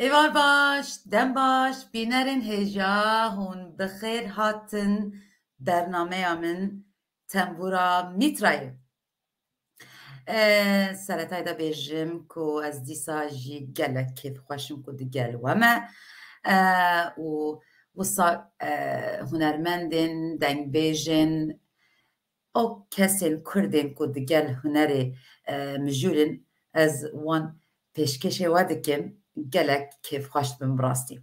ایوال باش دم باش بینرین هجا هون بخیر هاتن برنامه من تنبورا میترای سرطای دا بیجم که از دیسا جی گلک کیف خوشم که دی گل ومه و وصا هنرمندین دنگ بیجن او کسین کردین که دی گل هنری مجولین از وان پیشکش ودکم گلک کیف خوشت بم براستی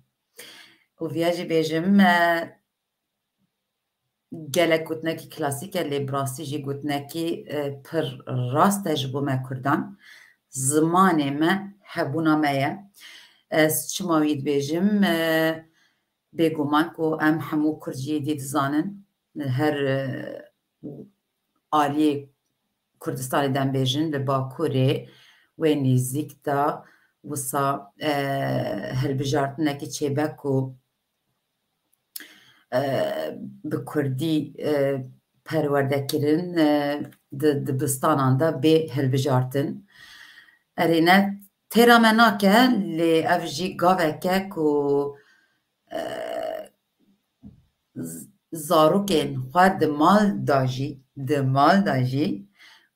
و ویاجی بیجم گلک گوتنکی کلاسیکه لی براستی جی گوتنکی پر راست تجربه ما کردن زمان ما حبونا مایه از چماوید بیجم بگومان که ام همو کرجی دید زانن هر آلی کردستان دن بیجن لباکوری و نیزیک دا وصا هلبجارتنکی چیبک و بکردی پرورده کرن دبستانان دا به هلبجارتن ارینه تیرا مناکه لی افجی گاوه که زاروکین خواه دمال داجی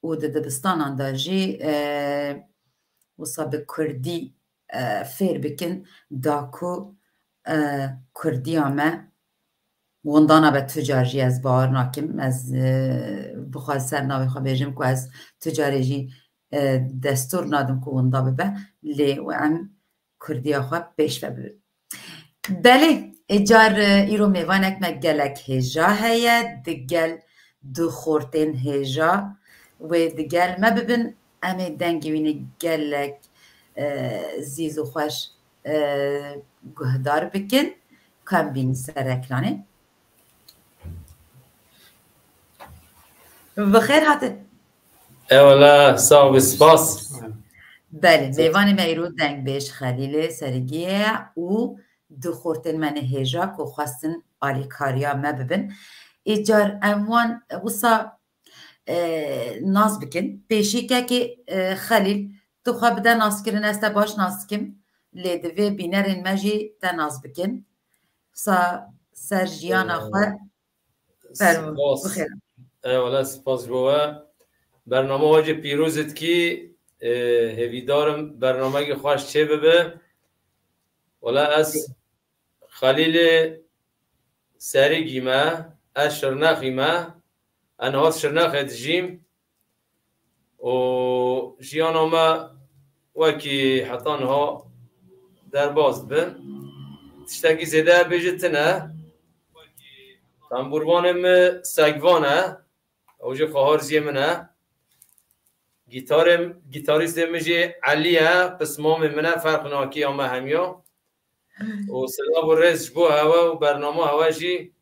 و دبستانان داجی وصا بکردی فیر بکن داکو کردی همه وندانا به تجاری از باور ناکم از بخواه سرناوی خواه بیجم که از تجاری دستور نادم که وندا ببه لی و ام کردی خواه پیش ببه بله اجار ایرو میوانک مگلک هجا هیا دگل دو خورتین هجا و دگل ما ببین امی دنگوینی گلک زیز و خوش گهدار بکن کم بین سر اکرانه بخیر هاته اولا صاحب سپاس بله میوان میرو دنگ بیش خلیل سرگیه و دو خورتن من هجا که خواستن آلی کاریا ما ببین ایجار اموان وصا ناز بکن پیشی که خلیل تو خواه بده ناز کرن است باش ناز کم لیدوی بینرین مجی ده ناز بکن وصا سرجیان خواه فرمو بخیر اولا سپاس بوا برنامه واجه پیروزت کی هویدارم برنامه که خوش چه ببه ولا از خلیل سرگیمه از شرنخیمه انهاز شرنخ دجیم و جیانا ما وکی حتی انها در باز بن تشتاکی زیده بیجتنه تنبوروانم سگوانه اوجه خواهر زیمنه گیتاریست مجی علیه قسمام منه فرق ناکی اما همیا و سلام و رزش بو هوا و برنامه هوا جی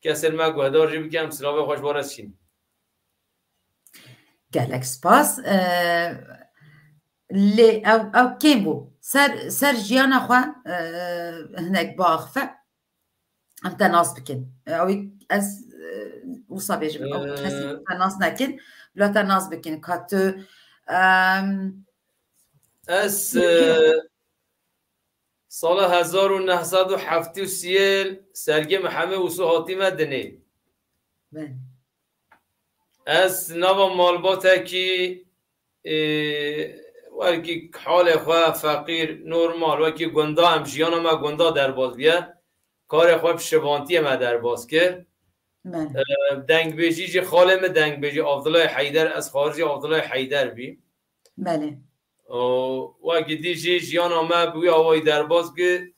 کسر ما گوهدار جی بکم سلام خوش بارست شین گلک سپاس لی او کیم بو سر جیانا خواه هنک باخفه ام تناس بکن او از وصا بیجم او کسی تناس نکن بلا تناس بکن کاتو از سال 1973 سرگم همه وصو حاتی مدنی از نوا مالباته کی وکی حال خواه فقیر نورمال وکی گندا هم جیان ما گندا در باز بیا کار خواه شوانتی ما در باز که دنگ بیجی جی خالم دنگ بیجی عبدالله حیدر از خارجی عبدالله حیدر بی بله وکی دیجی جیان ما بوی آوای در باز که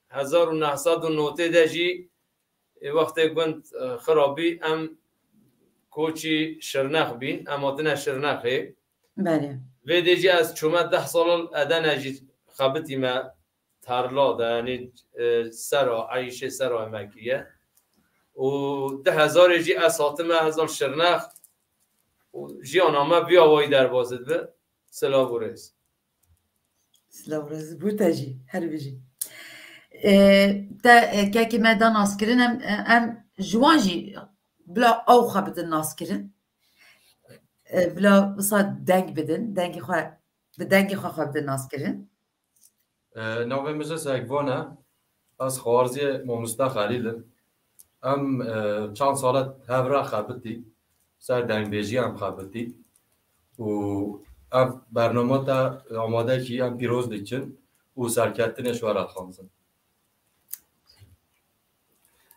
1909 دجی وقت گوند خرابی ام کوچی شرنخ بین اماتنا شرنخه بله و دیجی از چومه 10 سال ادن اجی خبتی ما ترلا ده یعنی سرا عیشه سرا مکیه و 10,000 جی از حاتمه هزار شرنخ جیانا ما بیا وای در بازد به سلام ورز بوده جی هر بجی تا که مدان ناسکرین ام جوان جی بلا او خبت ناسکرین بلا بصاد دنگ بدن دنگی خواه به دنگی خواه بدن ناسکرین نوع مزه سگوانه از خوارزی ماموستا خلیل ام چند سالت هفره خبتی سر دنگبیجی هم خبتی و ام برنامه تا آماده کی ام پیروز دیچن و سرکتنش ورد خانزن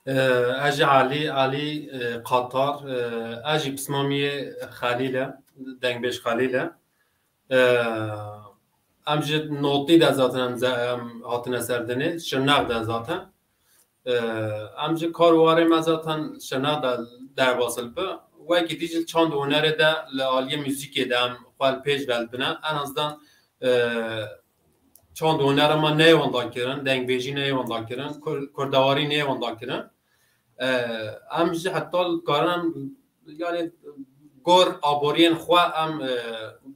اجي علي قطار اجي بسمامي خليله دنگبش خليله امجد نوتي دا زاتن هاتن سردنه شناق دا زاتن امجد کارواره ما زاتن شناق دا در واصل به وکی دیجل چند هنر دا لعالی موزیک دا هم خوال پیش بلد بنا en azından چند هنر ما نیوانده کرن دنگبیجی نیوانده کرن کردواری نیوانده کرن امجد حتی کارم yani گور آبورین خواه ام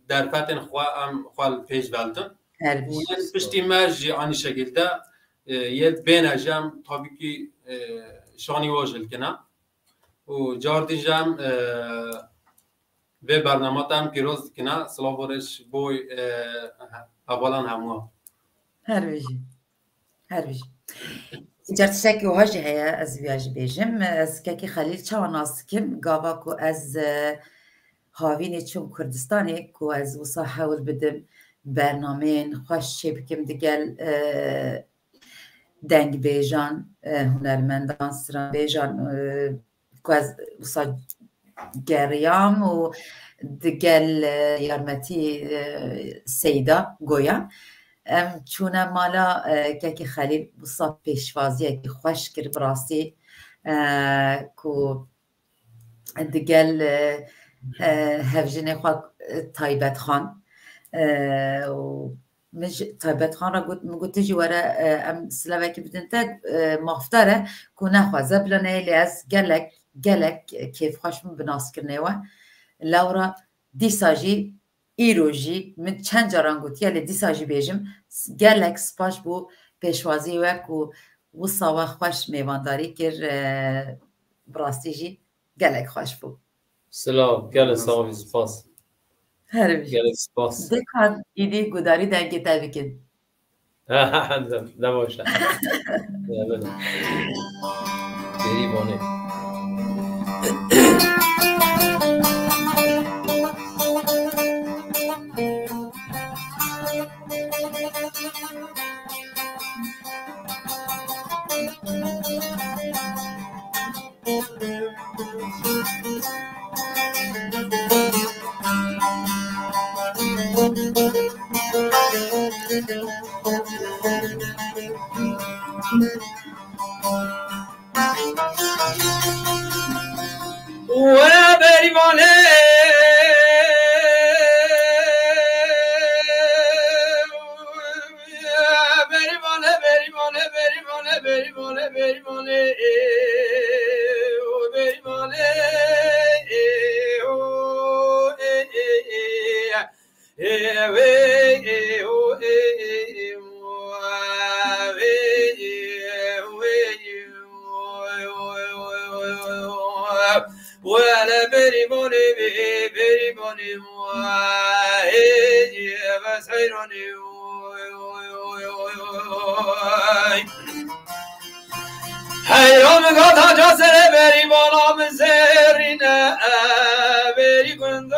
در فتن خواه ام خواه پیش بلدن و پشتی مرجی آنی شکلده یه بین اجام tabii ki شانی واجل کنه و جاردی جام به برنامه تام پیروز کنه سلامورش بوی اولا همه هر بیجی جرتشکی وهاجی هیا از ویاجی بیجم از که خلیل چه ناسکم گاوا کو از هاوینی چون کردستانی کو از وسا حاول بدم برنامه خوش چه بکم دیگل دنگ بیجان هنرمندان سران بیجان کو از وسا گریام و دیگل یارمتی سیدا گویا چونه مالا که خلیل وسا پیشوازیه که خوش کرد براستی کو دیگل هفجن خواهد تایبت خان و مش تایبت خان را گوته جواره ام سلاوه که بدن تا مختاره که نخواه بلانه لی از گلک کیف خوشم بناس کرنه و لورا دیساجی ایروژی من چند جاران گوتیه لی دیساجی بیجم گلک سپاش بو پیشوازی و که وصاوه خوش میوانداری کر براستی جی گلک خوش بو سلام گل سامی سپاس گل سپاس دکان ایدی گوداری دنگی تبکن نباشه بری بانه ولا بريمانه بس حيراني حيران قد جسر بری بالا من زرینه بری گندو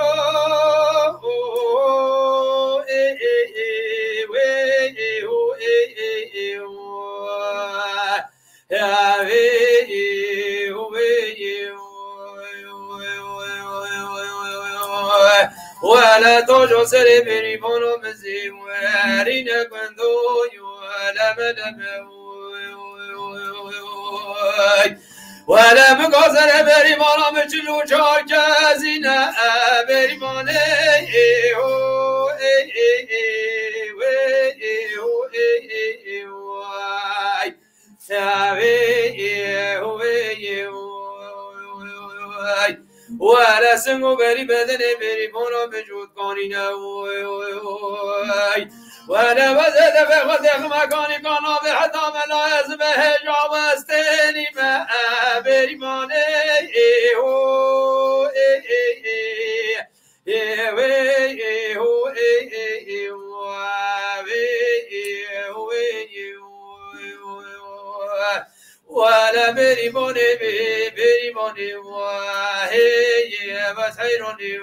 ولا توجو سري بری بالا من زرینه گندو ولا مدمه ولا مقصر بری بالا مچلو چاکزینه بری مانه ولا سنگو بری بدنه بری بالا بجود کانینه ولا وزد بخدخ مكاني كانا بحتى ملايز بهجاب استني ما بريماني ولا بريبوني بريبوني وهي بس حيروني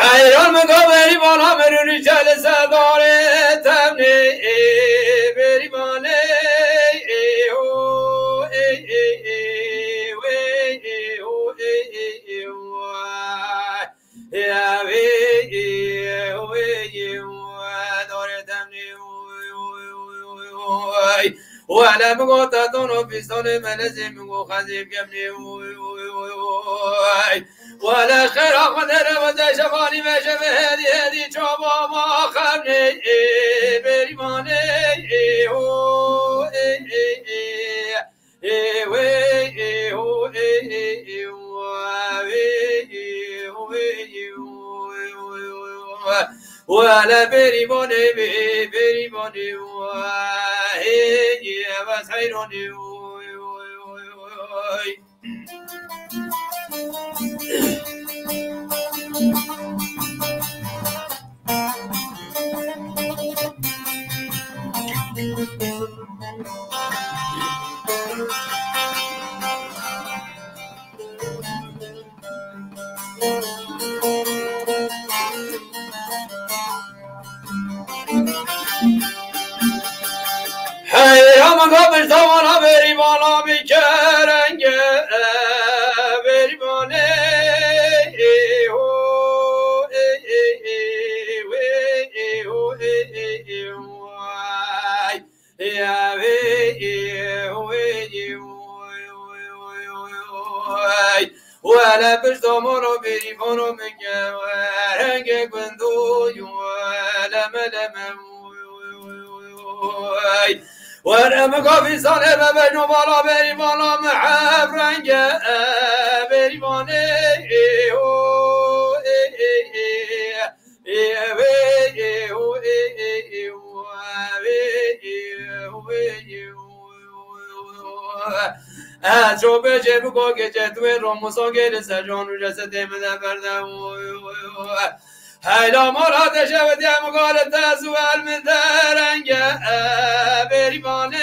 حيران مقابل بالا من رجال سدار تمني بريباني يا ولا مقطع دون في صون ملزم وخزيب قبلي ولا خير قدر وذا شفاني ما شبه هذه شوبا ما خبني بريماني ولا بريماني بريماني وهي بس حيروني حيران قبل ثوانا بريمانا بكرنج بريماني ولا بشتمرو بريمانو مكرنج بندو ولا ملم وانا مقافي صالح بينو بالا بريمانا محب رنج بريماني شو بجيب كوكي جتوي رموسو جيل سجون وجسد من بردا هلا مراد شبت يا مقالة تسوال من درنجة بريماني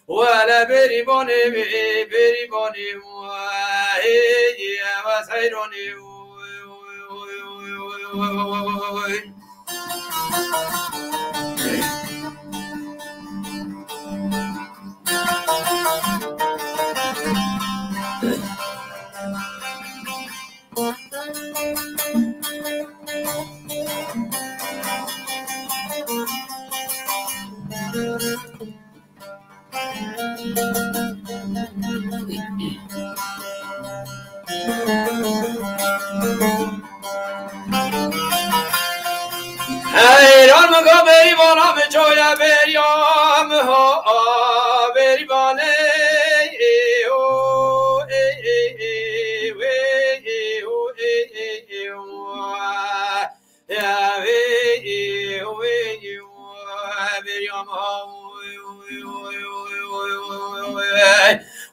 ولا بريماني بريماني وهي بس حيروني حیران مگا بری بالا به چویا بریام ها بری بانه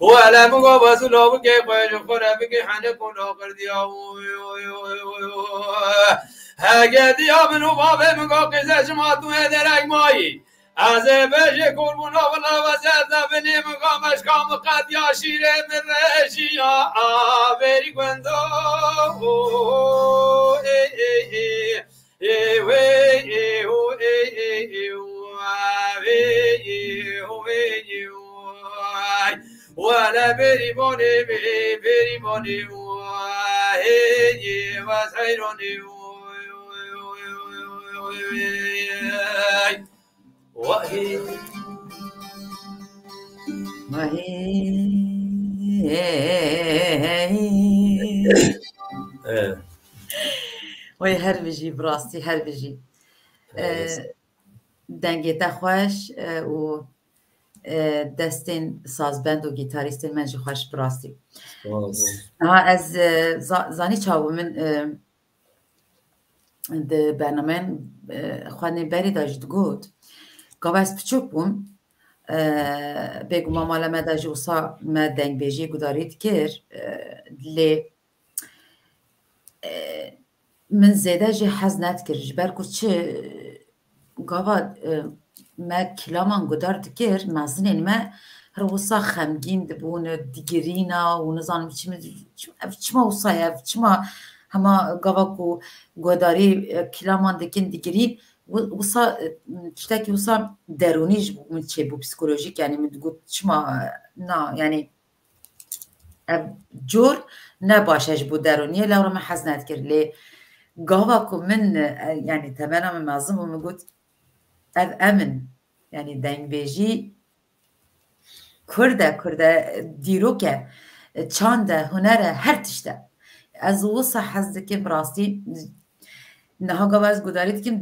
ولا مگا بازلو بگه خوش خورا بگه حنه کنا کردیا هگه دیا منو بابه مگا قیزه شما تو درک مایی از بشه کربونا و نوزد نبینی مگا مشکام قد یا شیره من رشی بری گوندو ولا بری بونی واسعيروني وهي وی هر بجی براستی هر بجی دنگیتا خوش و دستین سازبند و گیتاریستین من جی خوش براستی از زانی چاو من ده برنامه خوانه بری داشت گود گاو از پچوک بوم بگو مامالا ما دا جوسا ما دنگ بیجی گدارید کر لی من زیده جی حز ند کر جبر کو چه گاوا ما کلامان گدارد کر مازنین ما هر وسا خمگین دبون دیگرینا و نزانم چما وسایه چما هما گاوا کو گداری کلامان دکن دیگری وصا تشتكي وصا درونيش من شيء بسيكولوجيك يعني من تقول شما نا يعني جور نباشش بو درونية لو ما حزن أذكر لي قهوكم من يعني تماما من معظم ومن قلت أمن يعني دنگ بيجي كرده ديروكه چانده هنره هر تشته از وصا حزدكي براستي نها گواز گدارید کم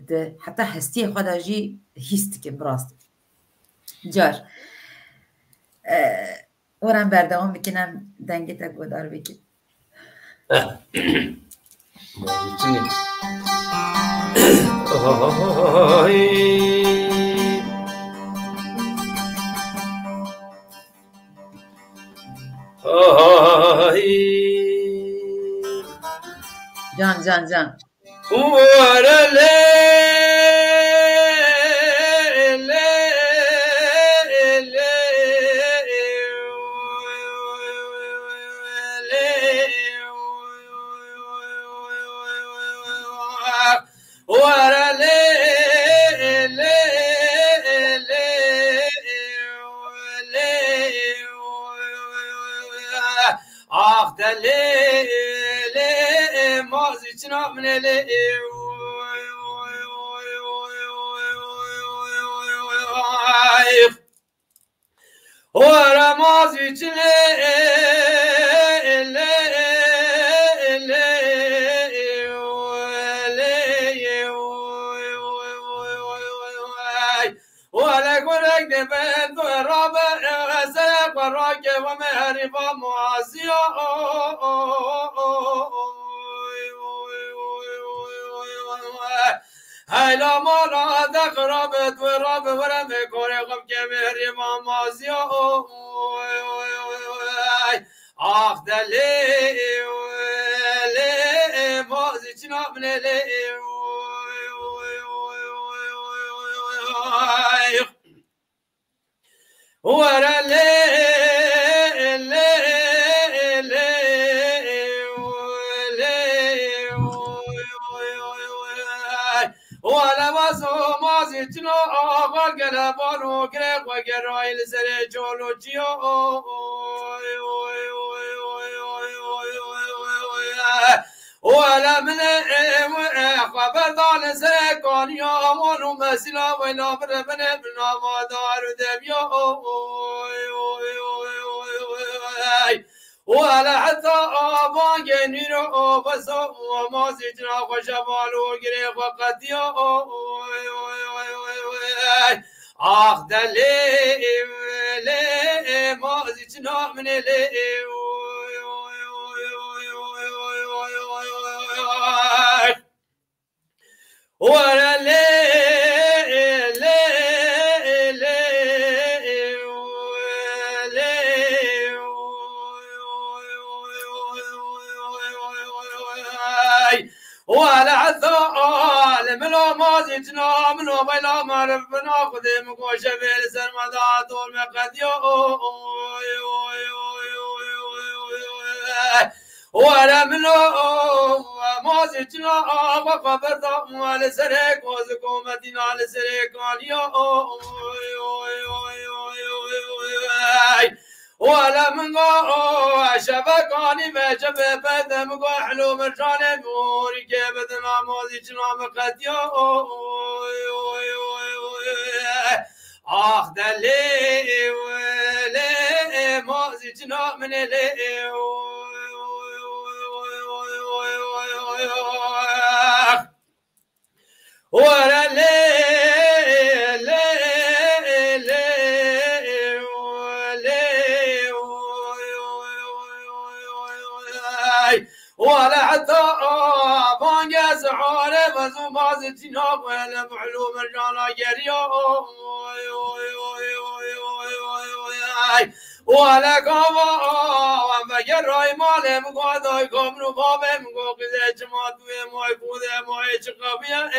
ده حتی هستی خدا جی هیست کم براست جار ورم بردوام بکنم دنگی تا گدار بکن جان جان جان هلا مالا دقربت وراب ورم كوريقم كمهر مامازيا آخ دلي لي مازي جناب لي ورا لي ولا واسو مازي تنو اول قلبانو كريق وقرايل سري جولو جيو ولا من خبر دان سكان يا مونو مسلا ولا من ما دار دبيو ولا حتى أبان جنيرو بس وما سجنا وشبالو غريب وقديو آخ دلي ما سجنا من لي ولا لي ولا عثال منو مازجنا منو بلا مرفنا قدم قوشبيل سرمدات والمقديو ولا منو مازجنا وقبرت مال سرك وزكومتنا لسرك ولا من شبكاني ما شبه بدم حلو مرجان موري كبد ما مازي جنا مقديو آخ دلی ولی مازی جنا من لی ورا لی لی لی لی ولا حتى بانجز عارف وزو مازي جناب ولا معلوم الجانا قريا ولا كما ومجر راي مالي مقاداي كمنو بابي مقاقزي جماعت وما يكوذي ما يشقبيا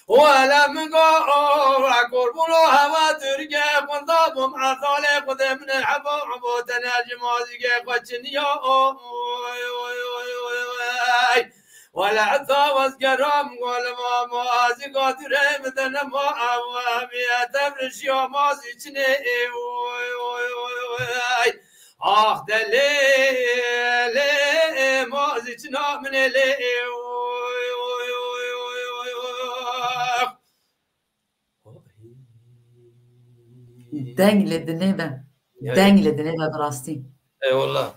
ولا مقاو قربنا هوا ترقى قنطابهم عطالي قدم من الحبا عبوتنا جمازي قدشنيا ولا عطاوز قرام ولا ما مازي قادري مثل ما أوامي تفرش يا مازي جني آخ دلي مازي جنا من لي دنگ لدنه ده دنگ لدنه ده براستی اي والله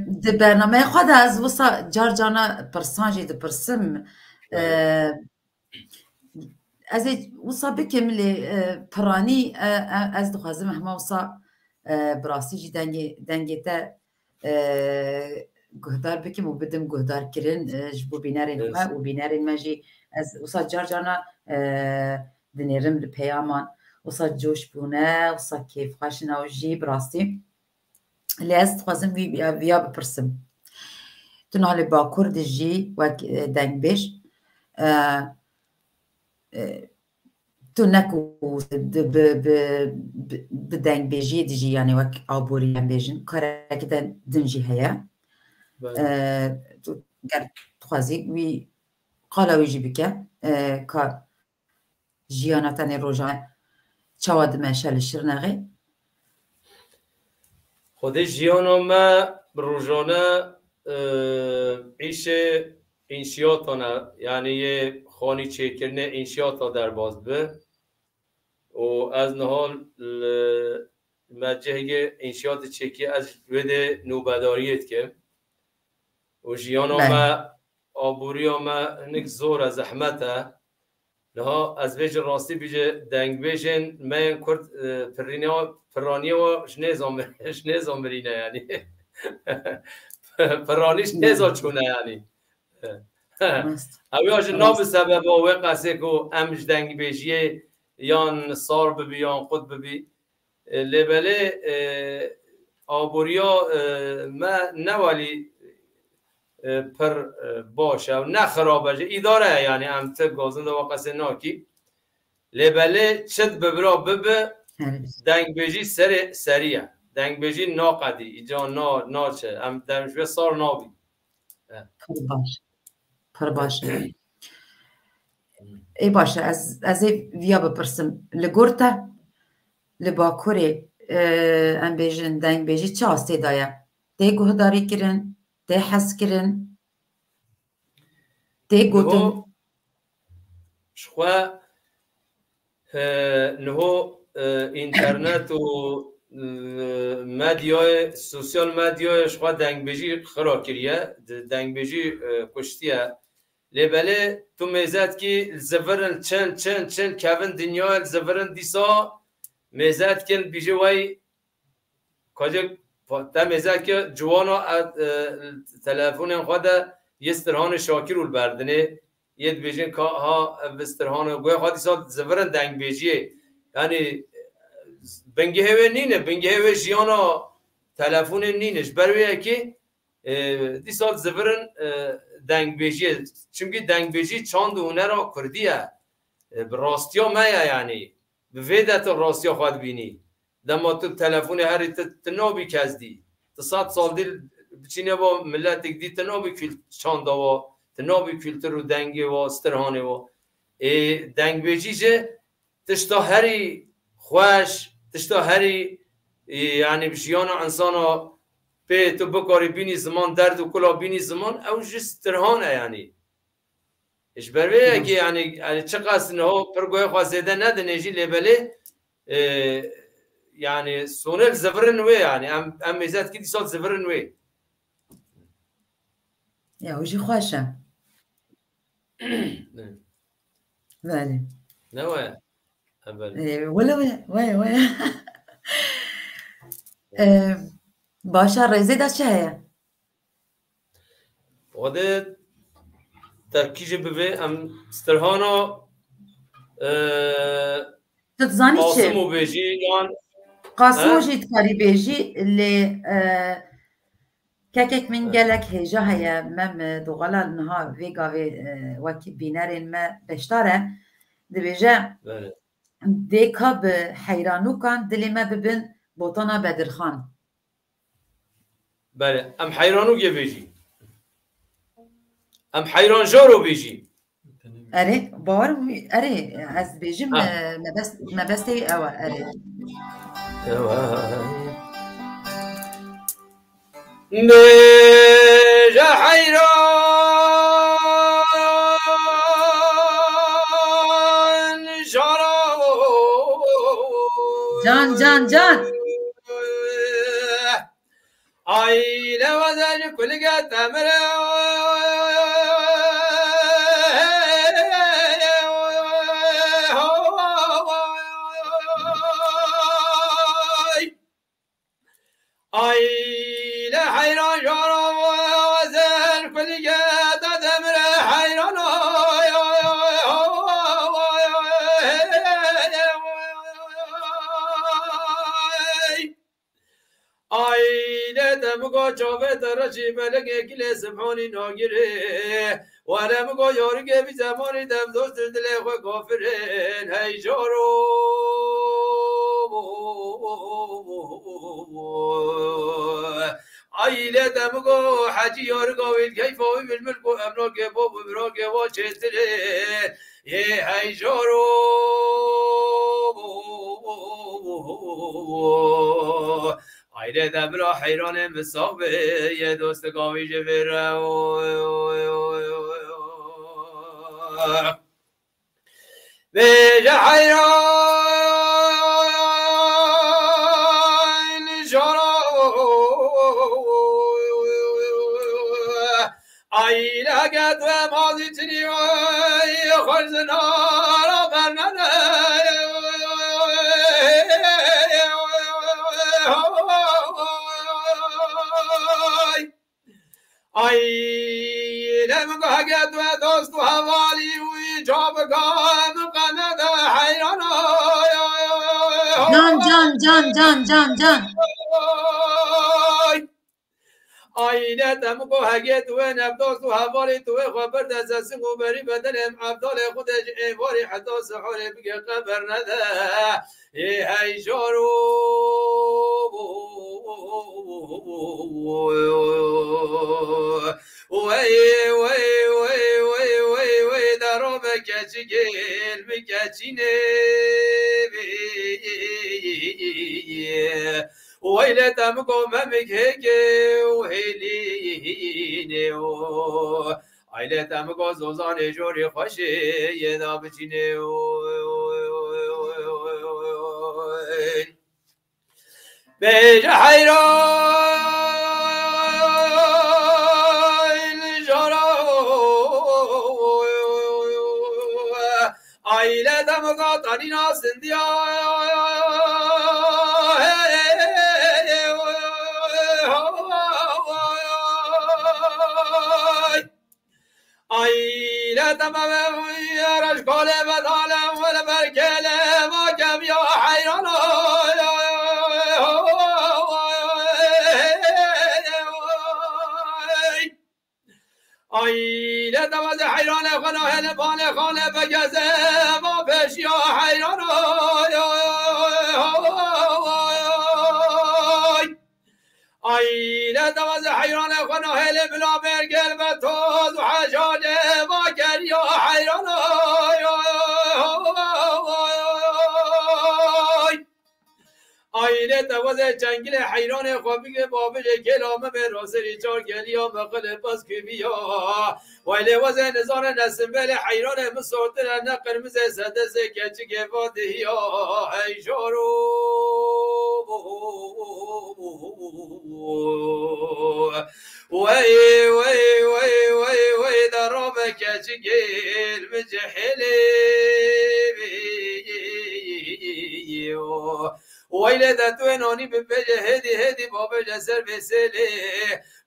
ده برنامه خود از وسا جار جانا پرسانجی ده پرسم از وسا بکم لی پرانی از دخوازم همه وسا براستی جی دنگی تا گهدار بکم و بدم گهدار کرن جبو بینارین ما و بینارین ما جی از وسا جار جانا دنیرم لپیامان وسا جوش بونه وسا کیف خاشنا و جی براستی لی از دخوازم ویا بپرسم تو نهال با کرد جی وک دنگ بیش تو نکو بدنگ بیجی دیجی یعنی وک آبوری هم بیجن کاره که دنجی هیا تو گر خوازی وی قالا ویجی بکه که جیانتانی روژان چواد مشل شرنغی خود جیانا ما روژانه ایشه انشیاتانه یعنی یه خانی چکرنه انشیاتا در باز به و از نهال مجهه انشیات چکی از وده نوبداریت که و جیانا ما آبوری ما نک زور از زحمته نها از وجه راستی بیجه دنگ بیجن من کرد پرانی و شنیزام برینه یعنی پرانیش نیزا چونه یعنی اویاش ناب سبب و قصه که امش دنگ بیجیه یان سار ببی یان خود ببی لبله آبوریا ما نوالی پر باشه و نه خرابه اداره یعنی امت گازند و قصه ناکی لبله چد ببرا ببه دنگ بیجی سریع دنگ بیجی ناقدی ایجا ناچه ام دمشوی سار نابی پر باشه ای باشه از ویا بپرسم لگورتا لباکوری ام بیجن دنگ بیجی چه آسته دایا ده گهداری کرن ده حس کرن ده گوتن شخوا نهو اینترنت و مدیای سوسیال مدیای شخوا دنگ بیجی خرا کریه دنگ بیجی کشتیه لبله تو میزد که زفرن چند کون دنیا زفرن دیسا میزد که بیجی وای کاجه تا میزد که جوانا تلفون خود یه استرهان شاکر رو بردنه یه بیجین که ها استرهان گوی خودی سال زفرن دنگ بیجیه یعنی بنگه هوه نینه بنگه هوه جیانا تلفون نینش برویه که دی سال زفرن دنگ بیجیه چونکه دنگ بیجی چاند اونه را کردیه راستیا مایه یعنی به ویدت راستیا خواهد بینی دما تو تلفون هری تنابی کزدی تصاد سال دیل بچینه با ملتک دی تنابی چانده و تنابی کلتر و دنگی و استرهانه و دنگ بیجی جه تشتا هری خوش تشتا هری یعنی بشیان انسانا به تو بکاری بینی زمان درد و کلا بینی زمان او جسترهانه یعنی ايش بروي كي يعني تشقاس انه برغوي خوازيده ند نجي لبلي يعني سونك زفرن وي يعني ام ميزات كي صوت زفرن وي يا وجي خواشة بله نوا ولا ولا باشا ريزي دا چه هيا وده تركيج ببي ام سترهانو تتزاني قاسم چه وبيجي يعني قاسمو جي تكاري بيجي اللي كاكك من قالك هيجا هيا مم دوغالا نها فيغا في وكي بينارين ما بشتاره دبيجا ديكا بحيرانو كان دلي ما ببن بوطانا بدرخان بله ام حيرانو بيجي ام حيران جارو بيجي اري باور اري از بيجم ما بس تي او اري نجا حيران جارو جان اي لو ذا كل قد اي لا حيران جارو وزن كل قد دمر حيران اي لا دمغو جوه درجي ملك كل سبحاني ناغيره ولا مغو يورغ بي زماني دم دوست دل خو غفرين هي جارو عائلة دمغو حجي يورغو الكيف بالملك امنوك بوب بروك وچتري يه هاي جورو عائلة دمرا حيران بصحبه يه دوست قاوي جبره بيجا حيران جورو عائلة قد ماضي تني خرزنا ربنا عائلة قد دوست حوالي وجاب قام قند حيران جان عائلة دمكو هجت وين أبدوس وهبالي توي خبر دزسن وبري بدلهم عبدال خودش إيواري حتى سحوري بقى خبر نده هاي جارو وي وي وي وي وي وي دارو بكاتي جيل بكاتي نبي ويلة تمكو ممك هيك وهيلينيو عيلة تمكو زوزان جوري خوشي يدا بچينيو بيجا حيران جارو عيلة تمكو تانينا سنديا عائلة تمام يا رجال بدالم ولا بركله ما كم يا حيران عائلة تمام حيران خناه بان خانه بجزه ما بش يا حيران عائلة تمام حيران خناه بلا برگل بتوز وحجاج ما كان يا حيران عائلة ویله توازه جنگل حیران خوابی که بابل کلامه به راسری چار گلیا مقل پس که بیا ویله وزه نظار نسمبل حیران مسورتر نه قرمز سدس کچی که واده یا حیشارو وی وی وی وی وی درامه کچی گل مجحلی ویله ده تو نانی به بجه هدی هدی بابه جسر بسیلی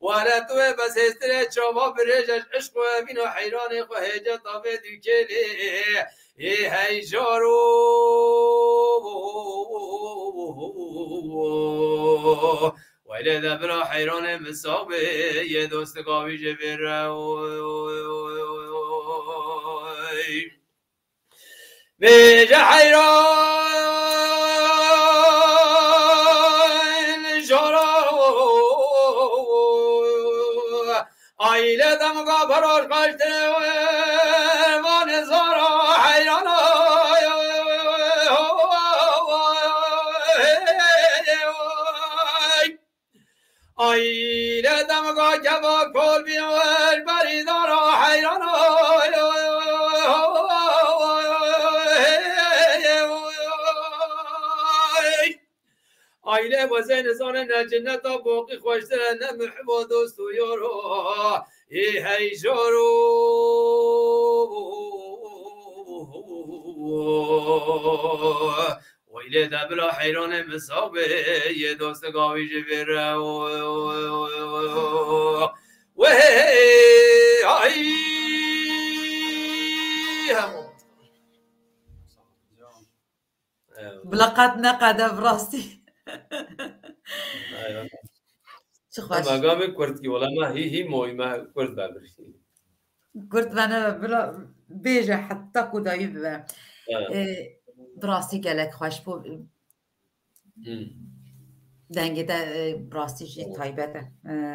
ولا تو بس هستره چاوا برجش عشق و امین و حیران خو هجا تابه دوکلی ای هیجارو ویله ده برا حیران مسابه یه دوست قاوی جبره بجه حیران جارو آیله دمگا براش قشته و نزارا حیران آیله دمگا کبا کل بیار بریدارا حیران آیله وزه نزان نه جنت باقی خوشتر نه محب و دوست و یارو ای هیجارو ویله دبلا حیران مسابه یه دوست گاوی جبره و ای بلقد نقد براستی چه خوش مگام کرد کی ولی ما هی موی ما کرد ببری قلت انا بلا بيجا حتى كوداي براستی گلک خوش بو دنگه ده براستی جی تایبته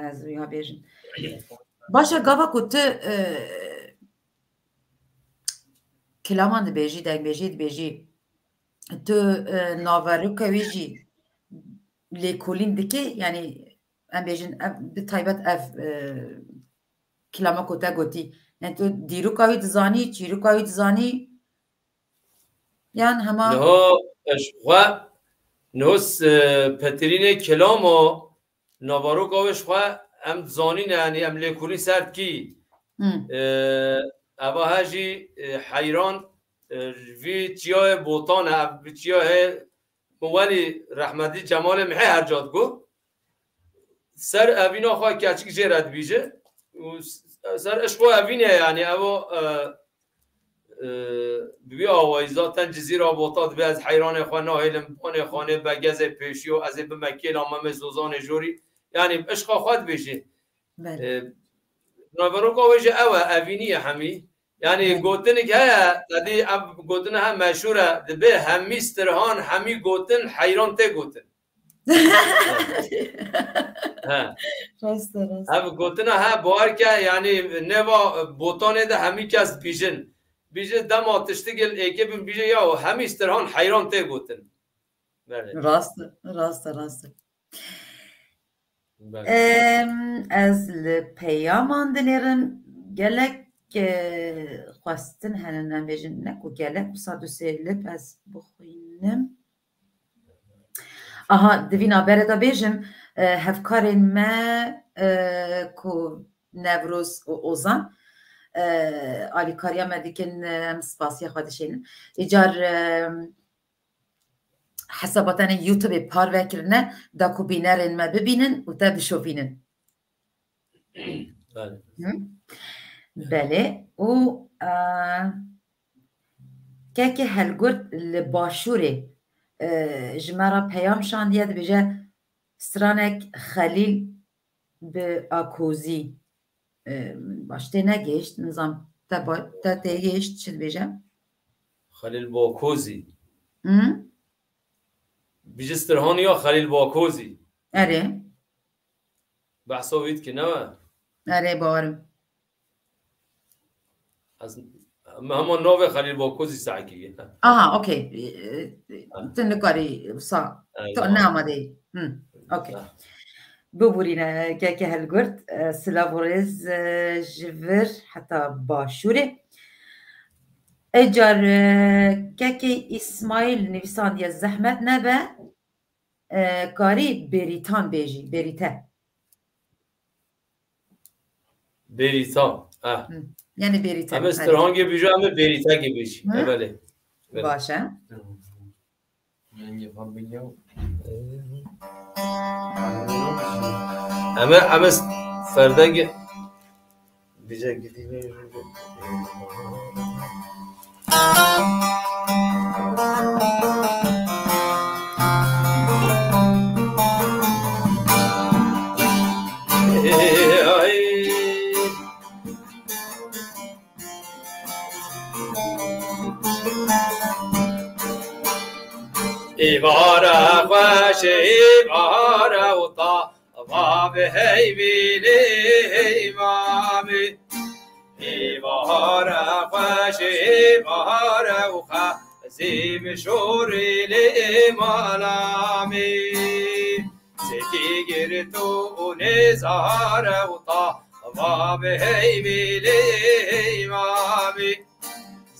از روی ها بیجن باشه گاوا کت کلامان ده بیجی دنگ بیجی ده بیجی تو ناورو کویجی لیکولین دکی یعنی ام بیجن ده تایبت اف کلاما کتا گوتی یعنی تو دیرو کاوی دزانی چیرو کاوی دزانی یعنی همه نه اشخوا نوس پترین کلامو نوارو کاوش خوا ام زانین یعنی ام لیکولی سرد کی اوا هجی حیران وی چیاه بوتان وی چیاه مولی رحمتی جمال محی هر جاد گو سر اوینا خواه کچک جیرد بیجه سر اشخوا اوینه یعنی اوا بی آوایزاتن جزیره بوتاد به از حیران خانه هیلم بانه خانه به گز پیشی و از به مکیل آمام زوزان جوری یعنی اشخوا خود بیشه نوارو کاوش اوه اوینی همی یعنی گوتن که دادی گوتن هم مشهوره به همی استرهان همی گوتن حیران ته گوتن هم گوتن ها بار که یعنی نوا بوتانه ده همی کس بیشن بیجه دم آتشتی گل ایکه بیم بیجه یا همی استرهان حیران ته گوتن راست از پیامان دنیرم گلک خواستن هنن بیجن نکو گلک بسادو سیلب از بخوینم آها دوینا برده بیجم هفکارین ما کو نوروز و اوزان آلیکاریا مدیکن سپاسیا خودشین ایجار حساباتن یوتیوب پار وکرنه دا کو بینرین ما ببینن و تا بشوفینن بله و که هلگرد لباشوره جمعرا پیام شاندیه ده بجه سرانک خلیل به آکوزی باشته نگشت نظام تا تگشت چی بیجه خلیل باکوزی بیجه استرهانی یا خلیل باکوزی اره بحثا وید که نوه اره بارم از همون نوع خلیل باکوزی سعکیه. اوکی تنکاری صا تو نامده اوکی ببورینه که هلگرد سلاورز جور حتی باشوره اجار که اسماعیل نویسان یا زحمت نبه کاری بریتان بیجی بریته بریتا یعنی بریته همه استرانگی بیجو همه بریتا که بیجی بله باشه همه فردنگ بیجا گدیمه إبارة خوش إبارة وطابة هيبيلي إمامي إبارة خوش إبارة وخزيم شوري لإمالامي سكي قرتو ونزارة وطابة هيبيلي إمامي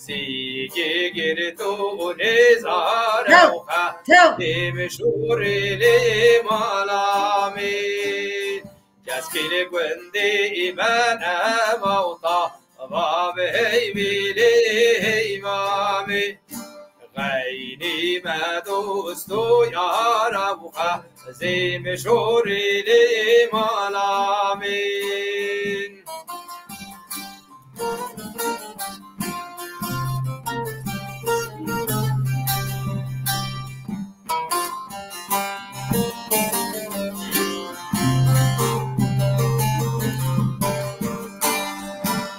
سيكي قرتو ونزارة وخاتم شوري لمالامي جاسكي لقوندي إيمانا موطا بابي لإمامي غيني ما دوستو يا رب وخاتم شوري لمالامي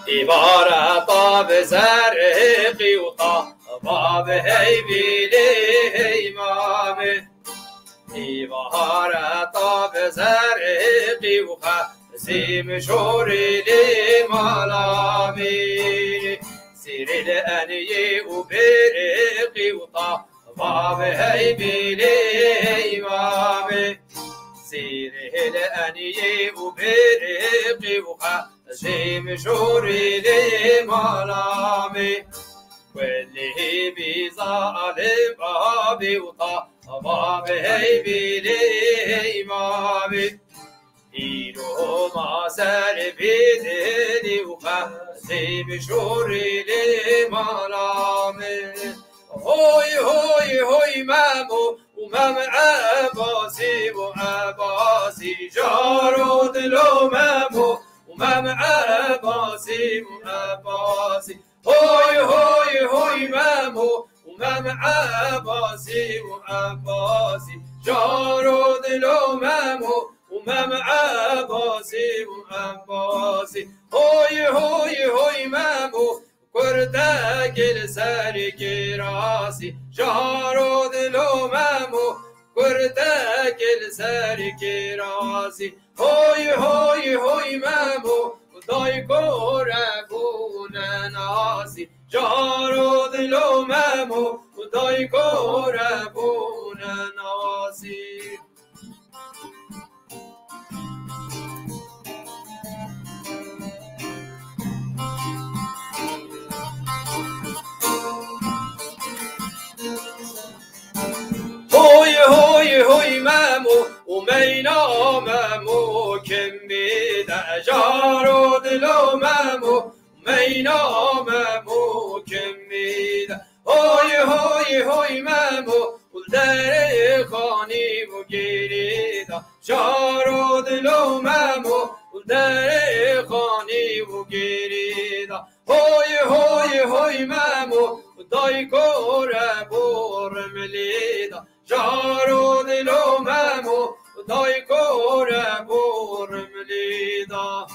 إبارة طاب زرقي وطاب هيبي لإمامي إبارة طاب زرقي وخزيم شوري لمالامي سير الأني وبرقي وطاب هيبي لإمامي سير الأني وبرقي وخزيم شوري لمالامي واللي بظالم بابي وطاب هيبي لإمامي إيرو ما سال بيدي وخزيم شوري لمالامي هوي هوي هوي مامو ومام عباسي وعباسي جارو دلو مامو ومام عباسي وعباسي هوي هوي هوي مامو ومام عباسي وعباسي جارو دلو مامو ومام عباسي وعباسي هوي هوي هوي مامو كردك لسارك راسي جارو دلو مامو كردك لسارك راسي هوي هوي هوي مامو داي كوركون ناسي جارو دلو مامو داي كوركون ناسي هوي هوي هوي مامو ومينا مامو كم بيدا جارو دلو مامو مينا مامو كم بيدا هوي هوي هوي مامو ولدار خاني وجريدا جارو دلو مامو ولدار خاني وجريدا هوي هوي هوي مامو داي كورا بور مليدا جارو دلو مامو داي كورا بور مليدا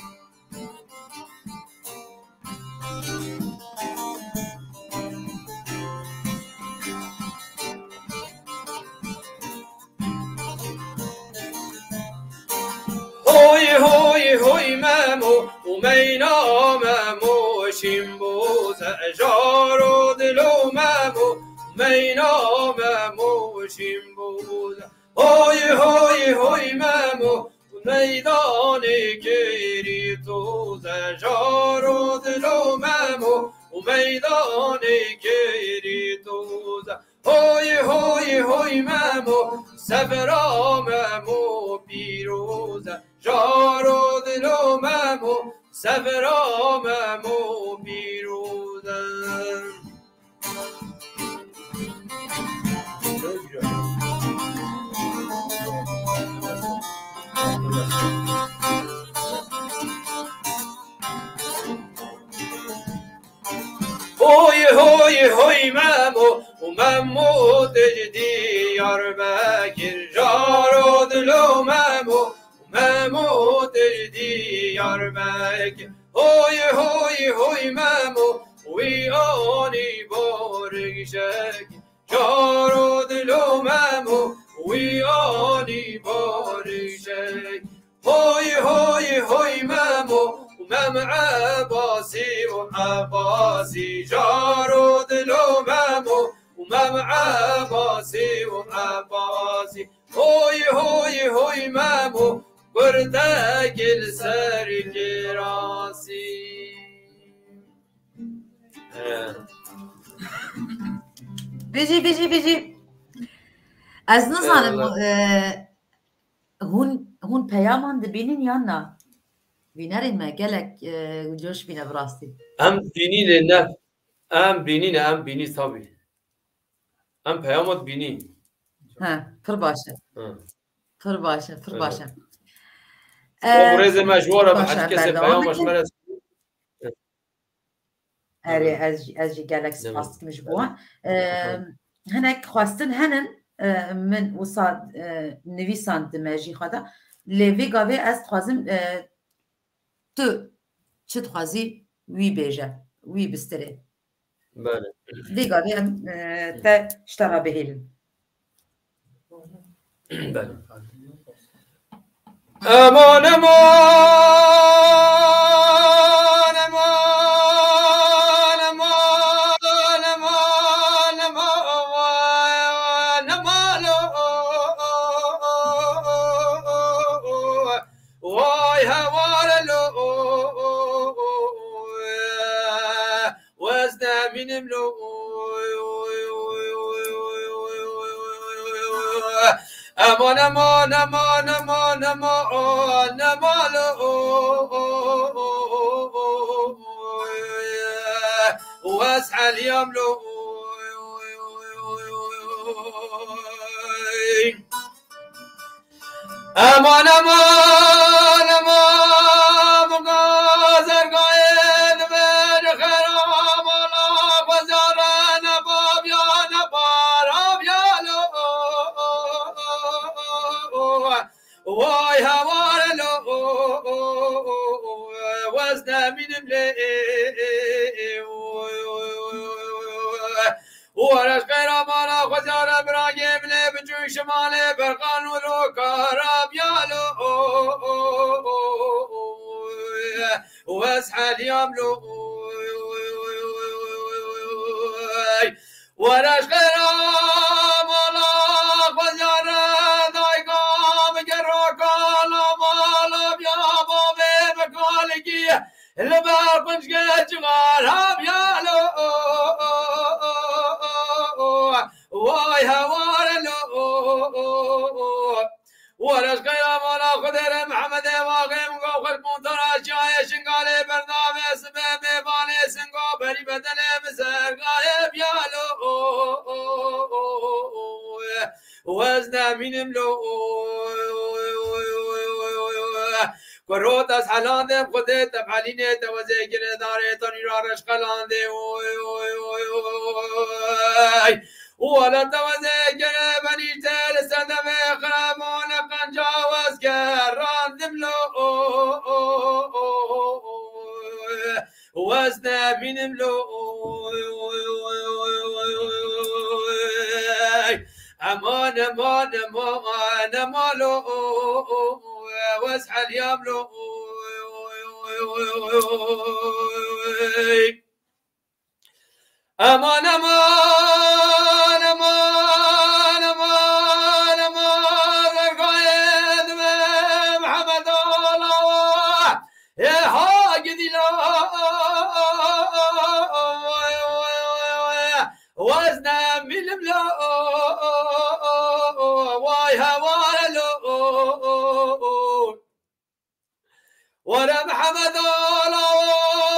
هوي هوي هوي مامو ومينا مامو شمبوزة جارو دلو ممو مینا ممو شیمبوز های های های ممو میدان گیری تو جارو دلو ممو میدان گیری تو های های های ممو سفرا ممو پیروز جارو دلو ممو سفرا ممو پیروز هوی هوی هوی ممو و ممو تجدی یار بکر جارو دلو ممو و ممو تجدی یار بکر هوی هوی هوی ممو وی آنی بارگشک جارو دلو ممو وی آنی بارگشک هوی هوی هوی ممو مم عباسي وعباسي جارو دلو ممو ومم عباسي وعباسي هوي هوي هوي ممو بردك السر راسي بيجي از نزانم هون پیامان دبینین یا نه بینرین ما گلک جوش بینه براستی ام بینی نه ام بینی تابی ام پیامات بینی ها پر باشه مبرز مجوارا به حد کسی پیامش مرد اره از جی گلک سپاس مجبوان هنک خواستن هنن من وصاد نویسان دماجی خدا لیوی گاوه از خوازم تو چه خوازی وی بیجه وی بستره بله وی گاوه هم تا اشترا بهیلن بله امان وای هوارلو وازدامینم لو امان امان امان امان امان امالو واسعى اليوم لو امان امان امان مغازر قايد من خرام الله وزاران باب يا نبار يا لو واي هوار لو وزنا من ملي ورش غير مالا خزارة براقي بلي بجو شمالي برقان ولو كهرب يالو واسحى اليوم لو ورش غير مالا خزارة ضايقام جروكا مالا يا بابي بكالكي الباب مشكلة جغال يالو واي هوارلو ورش قيام ولا خدر محمد واقيم وخر مونترا شاي شنقالي برنامج سبب باني سنقو بري بدل مسر غايب يالو وزنا من ملو كروت حلان دم خدت تفعلين توزي كل داري تاني رارش قلان دي ولا توزي كل بني تل سدم خرمان قنجاوز كران دملو وزنا من ملو امان امان امان مالو واسحى اليوم لو امان امان امان امان امان قاید محمد الله يا حاج دلا وزنا من الملا واي هوالو ورا محمد الله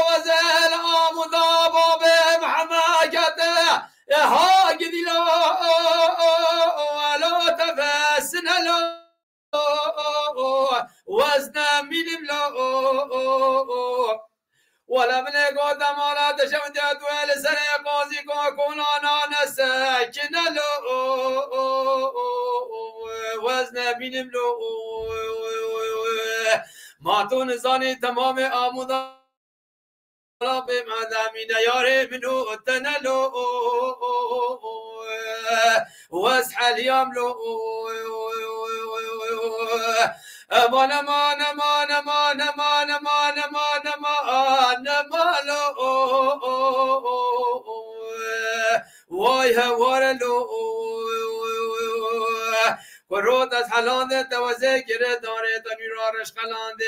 وزال مضابو بمحمد جده يا حاج دلا ولو تفسنا له وزنا من الملا ولا من قدام ولا تشمد دوال سنة قاضي كون أنا نسكن له وزن بينم له ما تون زاني تمام آمودا بمدامين ياري منو تنلو واسح اليوم له امان امان امان امان امان امان امان امان امان وای هوارلو کروت از حلاند توزه گره داره تنیرارش خلانده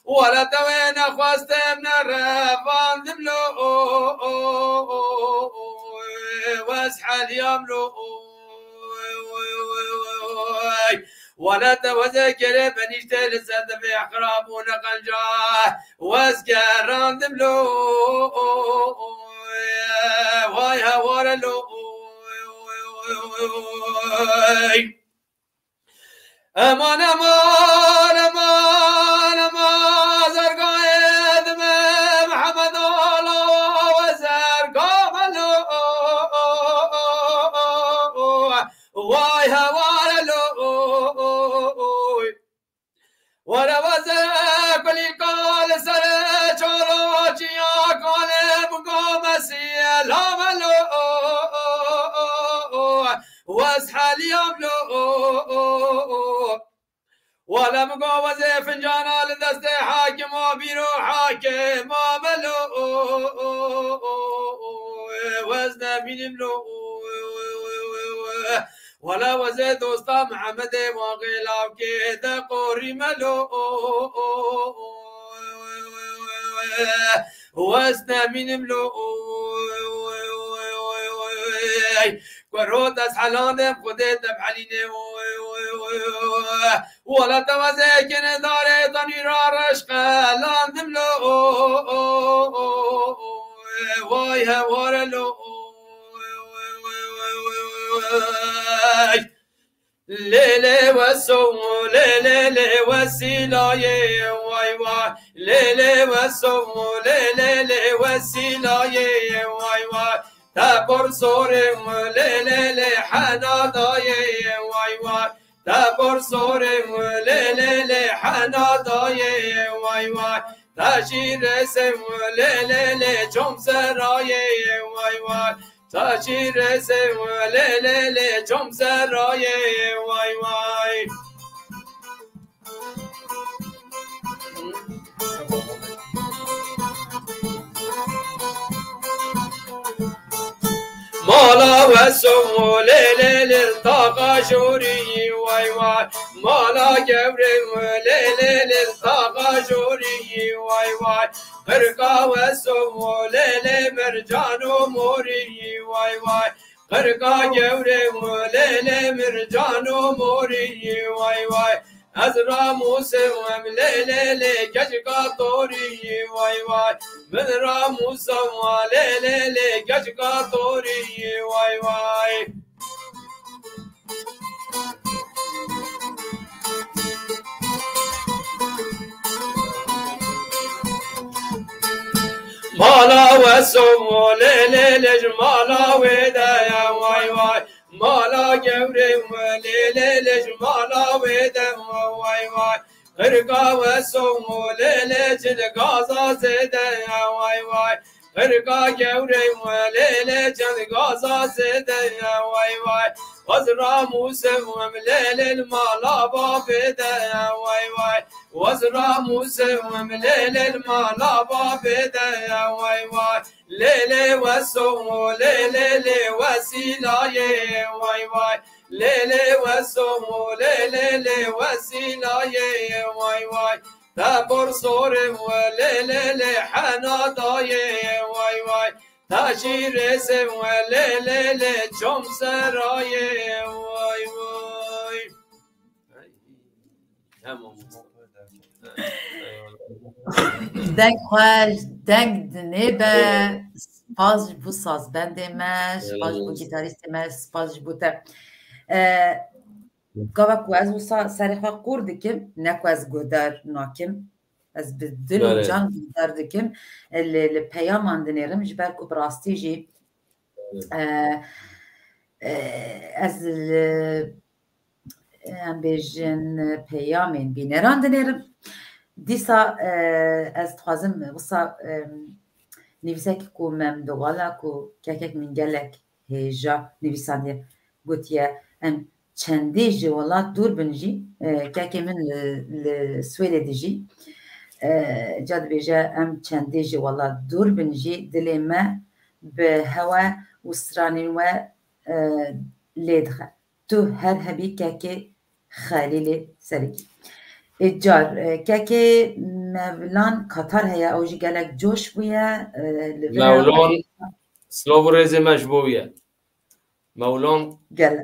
ولا توی نخواستم نرواندم لو واسح اليوم لو ولا توذكر بنيشت لسد في احراب ونقنجاه واسكران دملو واي هوار لو امان امان امان امان زرقايد محمد الله وزرقا له واي هوار له ولا وزاك للقال سر چوروچیا قال بقوم سيلا ملو واسحل يملو ولا مقوز فنجانا لدست حاكم بيرو حاكم ملو وزن بينملو ولا وزي دوستا محمد وغلاو كده قوري ملو وزن بينملو وروت اسحلان خودت بحلينه ولا توزي كن داري تنيرا رشق لان دملو واي هوارلو ليلي وسو ليلي وسيلاي واي واي ليلي وسو ليلي وسيلاي واي واي تبر سوري ليلي حناداي واي واي تبر سوري ليلي حناداي واي واي تشير سم ليلي جم سراي واي واي تشير سم ليلي جم سراي واي واي مالا وسو ليلي الطاقة شوري واي واي مالا جبري ليلي الطاقة شوري واي واي قرقا وسو ليلي مرجان وموري واي واي قرقا جبري ليلي مرجان وموري واي واي ازرا موسى ومليلي كجكا طوري واي واي من راموسى وليلي كجكا طوري واي واي مالا وسو ليلي جمالا ويدا واي واي مالا جوري ليلي جمالا ويدا واي واي قرقا وسو ليلي جنقازا زيدا واي واي قرقا جوري ليلي جنقازا زيدا واي واي وزرا موسى ومليلي المالا بابدا واي واي وزرا موسى ومليل المالا بابدا واي واي ليلي وسوم ليلي وسيلاي واي واي ليلي وسوم ليلي وسيلاي واي واي تبر صور وليلي حناداي واي واي تاشير اسم وليلي جم سراي واي واي دنگ خوش دنگ دنبه سپاس بو سازبنده ما سپاس بو گیتاریست ما سپاس بو تا گاوا کو از وسا سر خوا قور دکم نکو از گودار ناکم از به دل و جان گودار دکم پیام اندنیرم جبر کو براستی جی از ام بیجن پیامین بینران دنیرم دیسا از خوازم وسا نویسک کو مم دوالا کو که من گلک هیجا نویسانیه گوتیه ام چندی جی والا دور بنجی که من لسویل دیجی جاد بیجا ام چندی جی والا دور بنجی دلی ما به هوا وسترانی و لیدخه تو هر هبی که خلیل سرکی اجار که مولان قطر هیا اوجی گلک جوش بویا مولان سلاو رز مجبویه مولان گل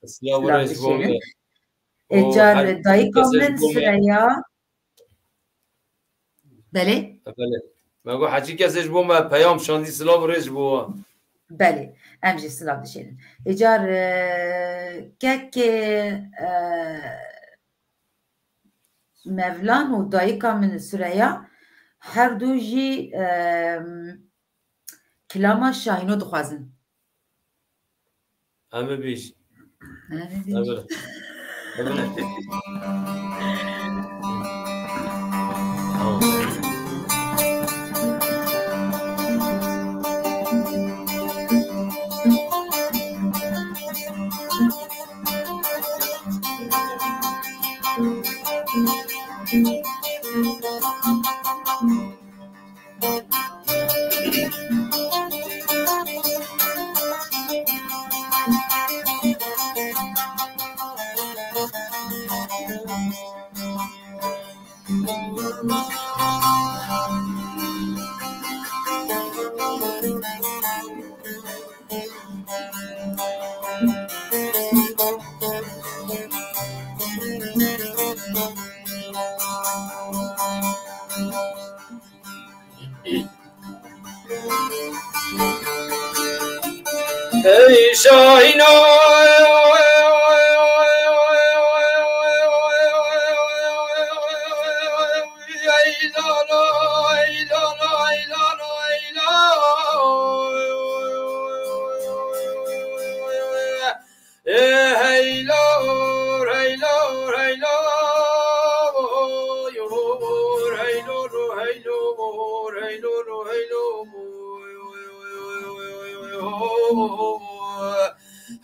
سلاو رز بویه اجار دایی کامن سریا بله مگو حجی کسش بو ما پیام شاندی سلاو رز بو بله امجی سلاو دشیدن اجار که مولان و دایکا من سریا هر دو جی کلاما شاهینو دخوازن همه بیش ای شاهینو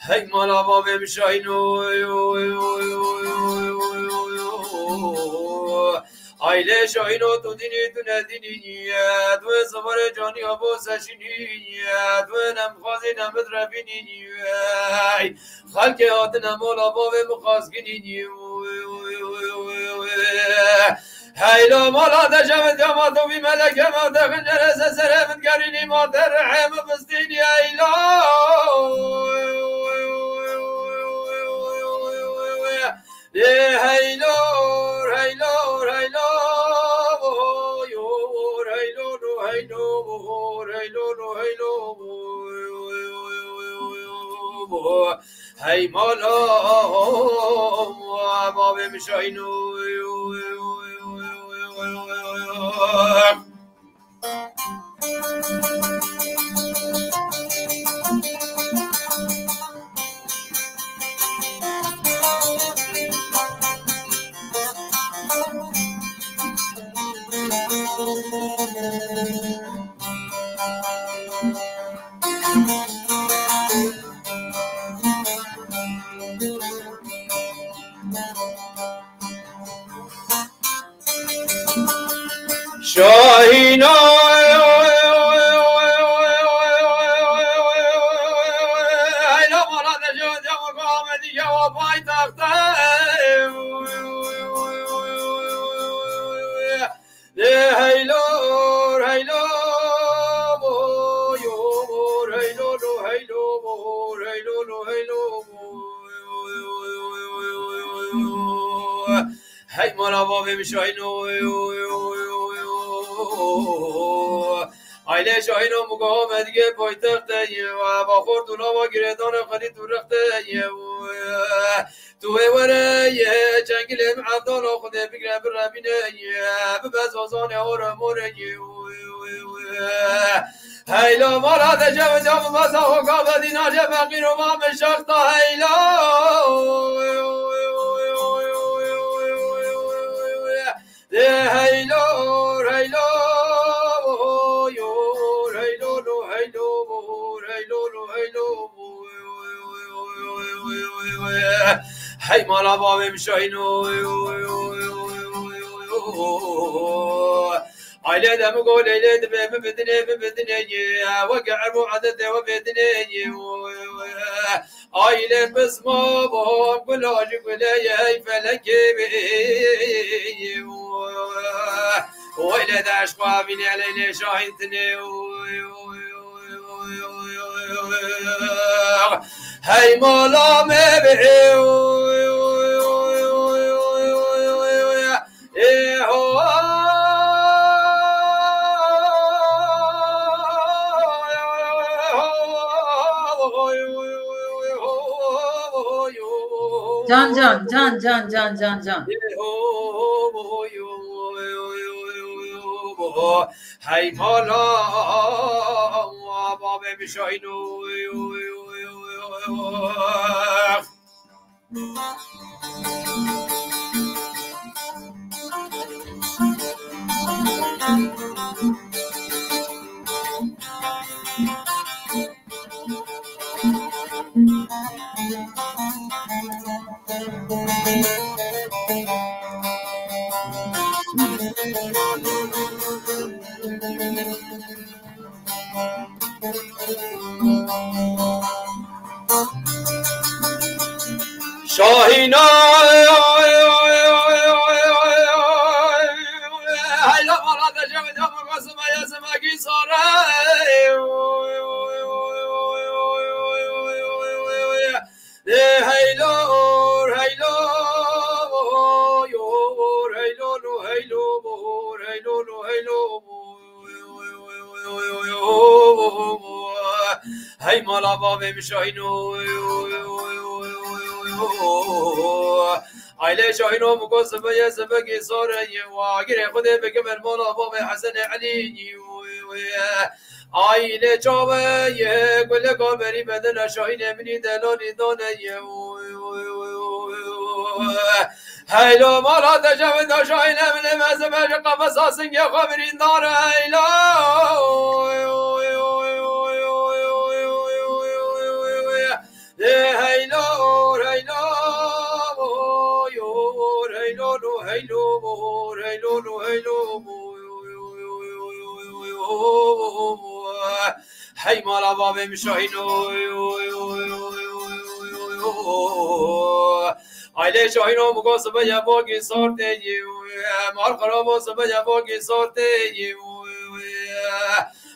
هی مالا با بمشاینو آیله شاینو تو دینی تو ندینی دو زبار جانی ها بوسشینی دو نمخوازی نمت ربینی خلق هات نمالا با بمخازگینی هیلا مالا دجم دما تو بی ملک ما دخنجر از سرمت گرینی ما در رحم بستینی هیلا هیلور هیلور هیلور هیلور هیلور هیلور هیلور هی مالا ما بمشاینو شاهینا ایلا مالا دجا دیا مقام دیگه و پای تخته هیلور هیلور هیلور هیلور هیلور هی مالا بابه میشاینو آیله شاهینو مقام دیگه پایتخته و با خورد اونا با گردان خالی تو رخته تو وره جنگل عبدال خود بگره برمینه ببز وزانه ها موره هیلا مارا دجا جام مسا خوکا بدی ناجه بقی رو ما مشاختا هیلا هیلور هی مالا بابه میشاینو آیله دمو گو لیله دمه بدنه و گرمو عدده و بدنه آیله بسما بام گلاج گلیه فلکه بی ویله داش قابین لیله شاهین تنه هی مالا مبه جان هی مالا بابه میشاینو شاهینا هیلا مالا دجا بدم قسم یزمگی ساره هیلور هی مالا بابه میشاینو آیله شاهینو مقصب یزبگی ساره و گیره خوده بگم مالا بابه حسن علی آیله چاوه گل گابری بدن شاهین منی دلانی دانه هیلو مالا دجا دا شاهین من مزمج قفص آسنگ خبرین داره هیلو هی مالا بابه میشاینو آیله شاهینو مقصب یا باقی سارته مار خرابو سب یا باقی سارته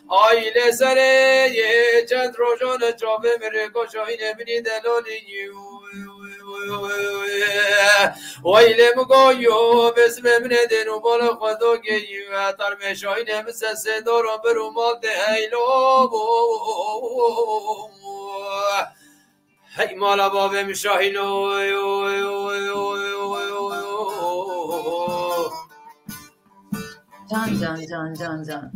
آیله سره چند روزان چابه میره که شاهین منی دلالی ویله مگویو بسم من دنو بالا خدا گیو تر شاهین مثل سدارم برو مال ده هیلو هی مالا بابه مشاهینو جان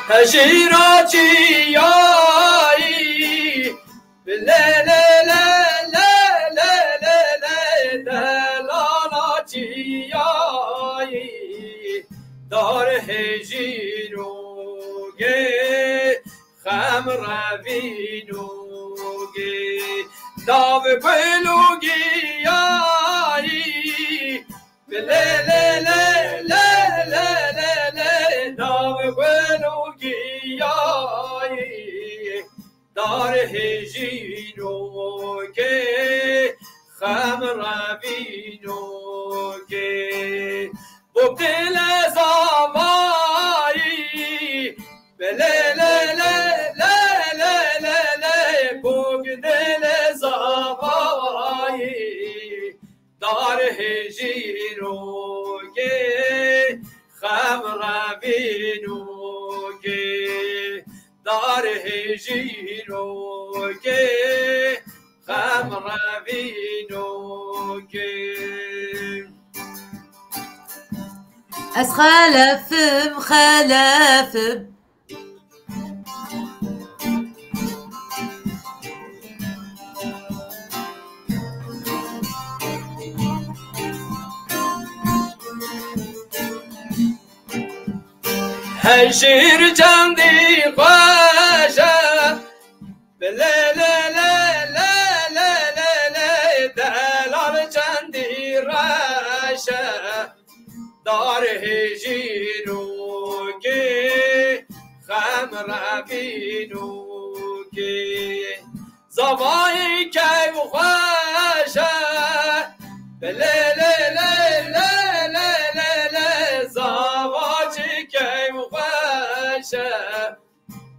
هشيراتي ياي لا لا لا لا لا لا لا دلالاتي ياي دار هجيرو روینوگی داو بلوگی یاری له له له له له له داو بلوگی یاری دار هجینوگی خم روینوگی ببدل زواری له له له له له له ببدل زواری دار هجینوگی خم روینوگی دار هجینوگی خم روینوگی از خلفم هجیر چندی خوشه له له له له له له دلال چندی راشه دار هجینوگی خم روینوگی زوایی که خوشه له له له له له له زواجی که خوشه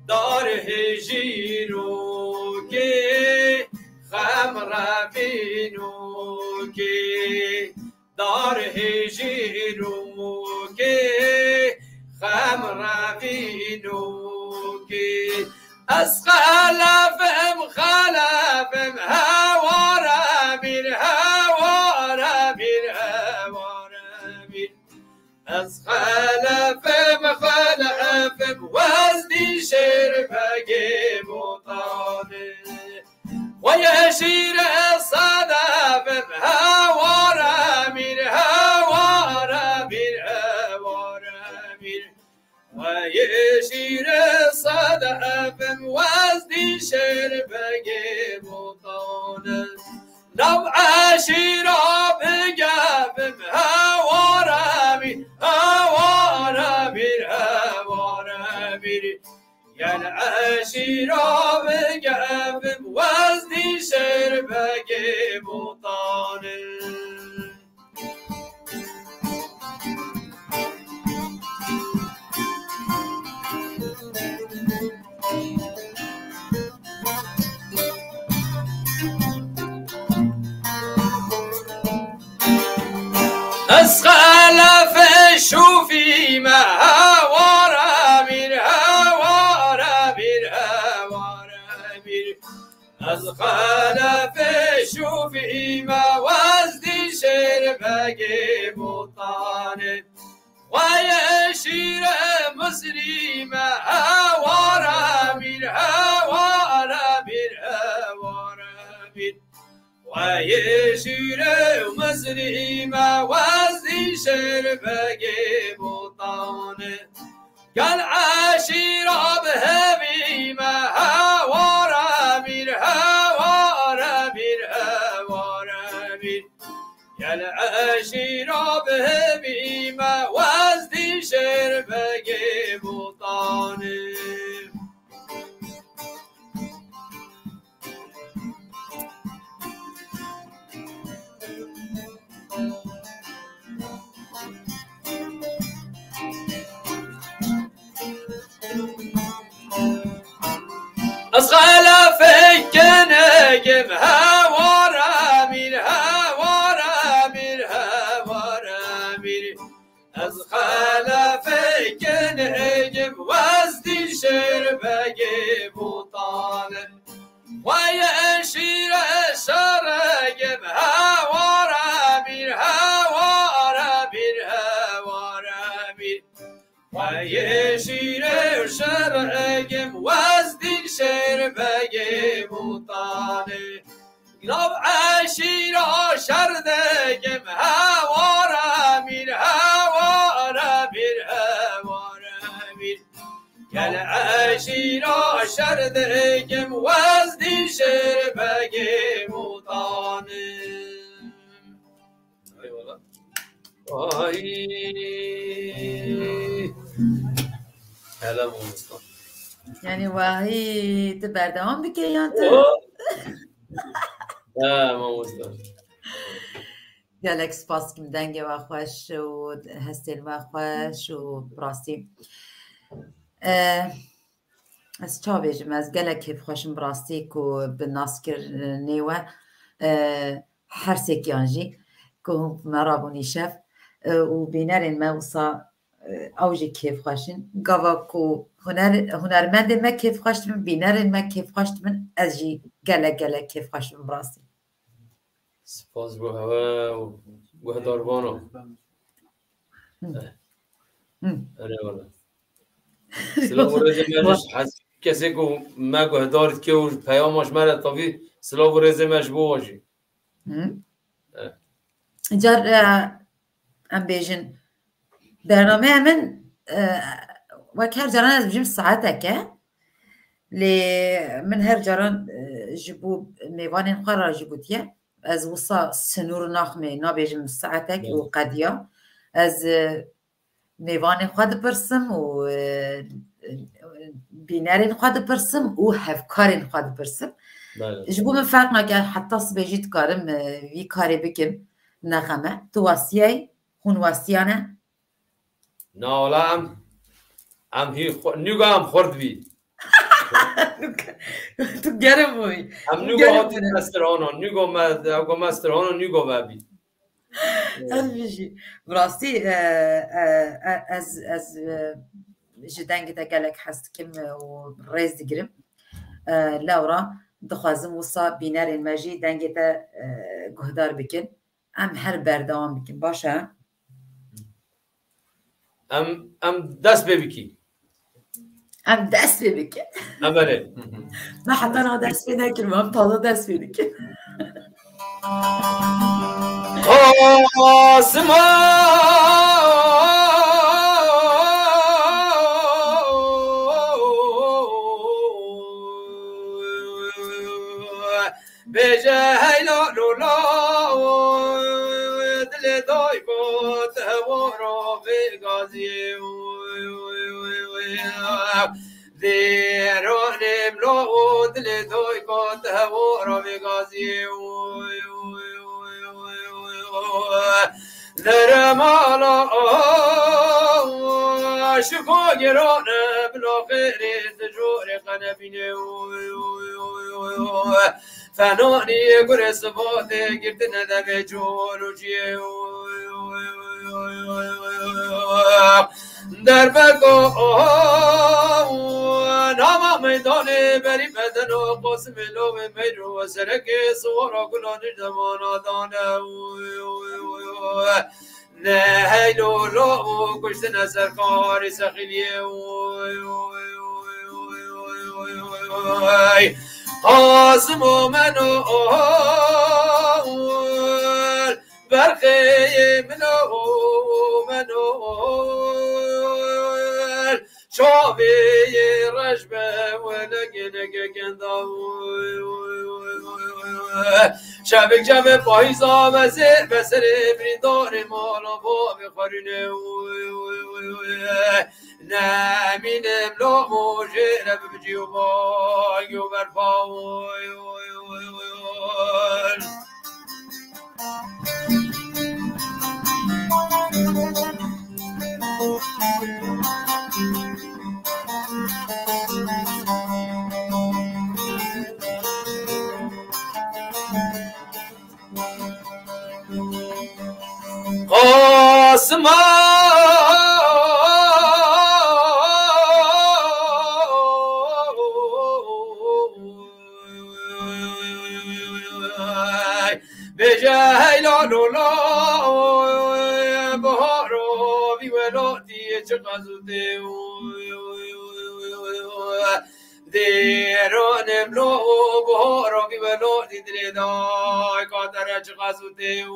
دار هجینوگی خم روینوگی دار هجینوگی خم روینوگی از خلفم هواره میر هواره میر هواره میر از خلفم وزنی شیر بگی بوطانه و یه شیر صدفم هواره میر هواره میر هواره میر و یه شیر صدفم وزنی شیر بگی بوطانه لو عشیرا بگفم هواره میر هواره میر هواره میر یعنی عشیرا بگفم وزنی شیر بگی بوطانه از خلف شوفی ما هواره میر هواره میر هواره میر از خلف شوفی ما وزنی شیر بگی بوطانه و یه شیر مسلم هواره میر هواره میر هواره میر و یه شیر مسلم وزنی شیر بگی بوطانه قال عشیرا بهمی ما هواره میر هواره میر هواره میر قال عشیرا بهمی ما وزنی شیر بگی بوطانه از خلفی کنگم هواره میر هواره میر هواره میر از خلفی کنگم وزنی شیر بگی بوطانه و یه شیر شرگم هواره میر هواره میر هواره میر و یه شیر شرگم وزنی شیر بگی بوطانه گلاب عشیرا شردگم هواره میر هواره میر هواره میر گل عشیرا شردگم وزدی شر بگم وطانم هلا مستان یعنی واهی تو بردوام بکی یا تو نه ما مستان گلک سپاس کم دنگ و خوش و هستین و خوش و براستی از چا بیجم از گلک کیف خوشم براستی که به ناسکر نیوه هر سکیانجی که مرابونی شف و بینرین موسا اوجی کیف خوشین گاوا کو هنرمند ما کیف خوشت من بینرین ما کیف خوشت من از جی گلک کیف خوشم براستی سپاس بو هوا و داربانو اره والا سلام ورزمش حس کسی که ما گهدارت که و پیامش مرد طبی سلام ورزمش بواجی جار ام بیجن برنامه من وک هر جاران از بجیم ساعته که من هر جاران جبو میوان خورا جبوتیه از وصا سنور ناخمه نابیجم ساعته که و قدیا از میوان خود پرسم و بینرین خود پرسم و هفکارین خود پرسم جبو من فرق نکه حتی سبیجیت کارم وی کاری بکم نخمه تو واسیه خون واسیانه نه والا ام هی نیوگا هم خورد بی تو گرم بوی هم نیوگا هاتی مسترانو نیوگا مسترانو نیوگا بابی از بیشی براستی از جدنگ تا گلک هست کم و ریز دیگرم لورا دخوازم وصا بینرین مجی دنگ تا گهدار بکن ام هر بردوام بکن باشه ام دست ببکی ام دست ببکن بله من حتی نه دست بنکرم ام تازه دست بکن بجا هيلا لولا دل داي بوت هورا بغازي ديرونم لو دل داي بوت هورا بغازي درمالا شكو جرون بلا خير تجور قنبينه فنوني قرص بوته قرت ندم جولوجي در بگو نام میدان بری بدن و قسم لو میرو سرک سورا گلان زمان دانه نه هیلو لو کشت نظر کاری سخیلیه آسم و منو برخی منو شاوی رجبه و نگه گنده شبک جمع پاییزا و زیر بسر بریندار مالا با بخورینه نمینم لا موجه نبجی و باگی و برپاوی قاسما بجهلا لولا بهارو بی ولادی چه قزوده دیرانم لو بهارو بی ولادی دردای قادر چه قزوده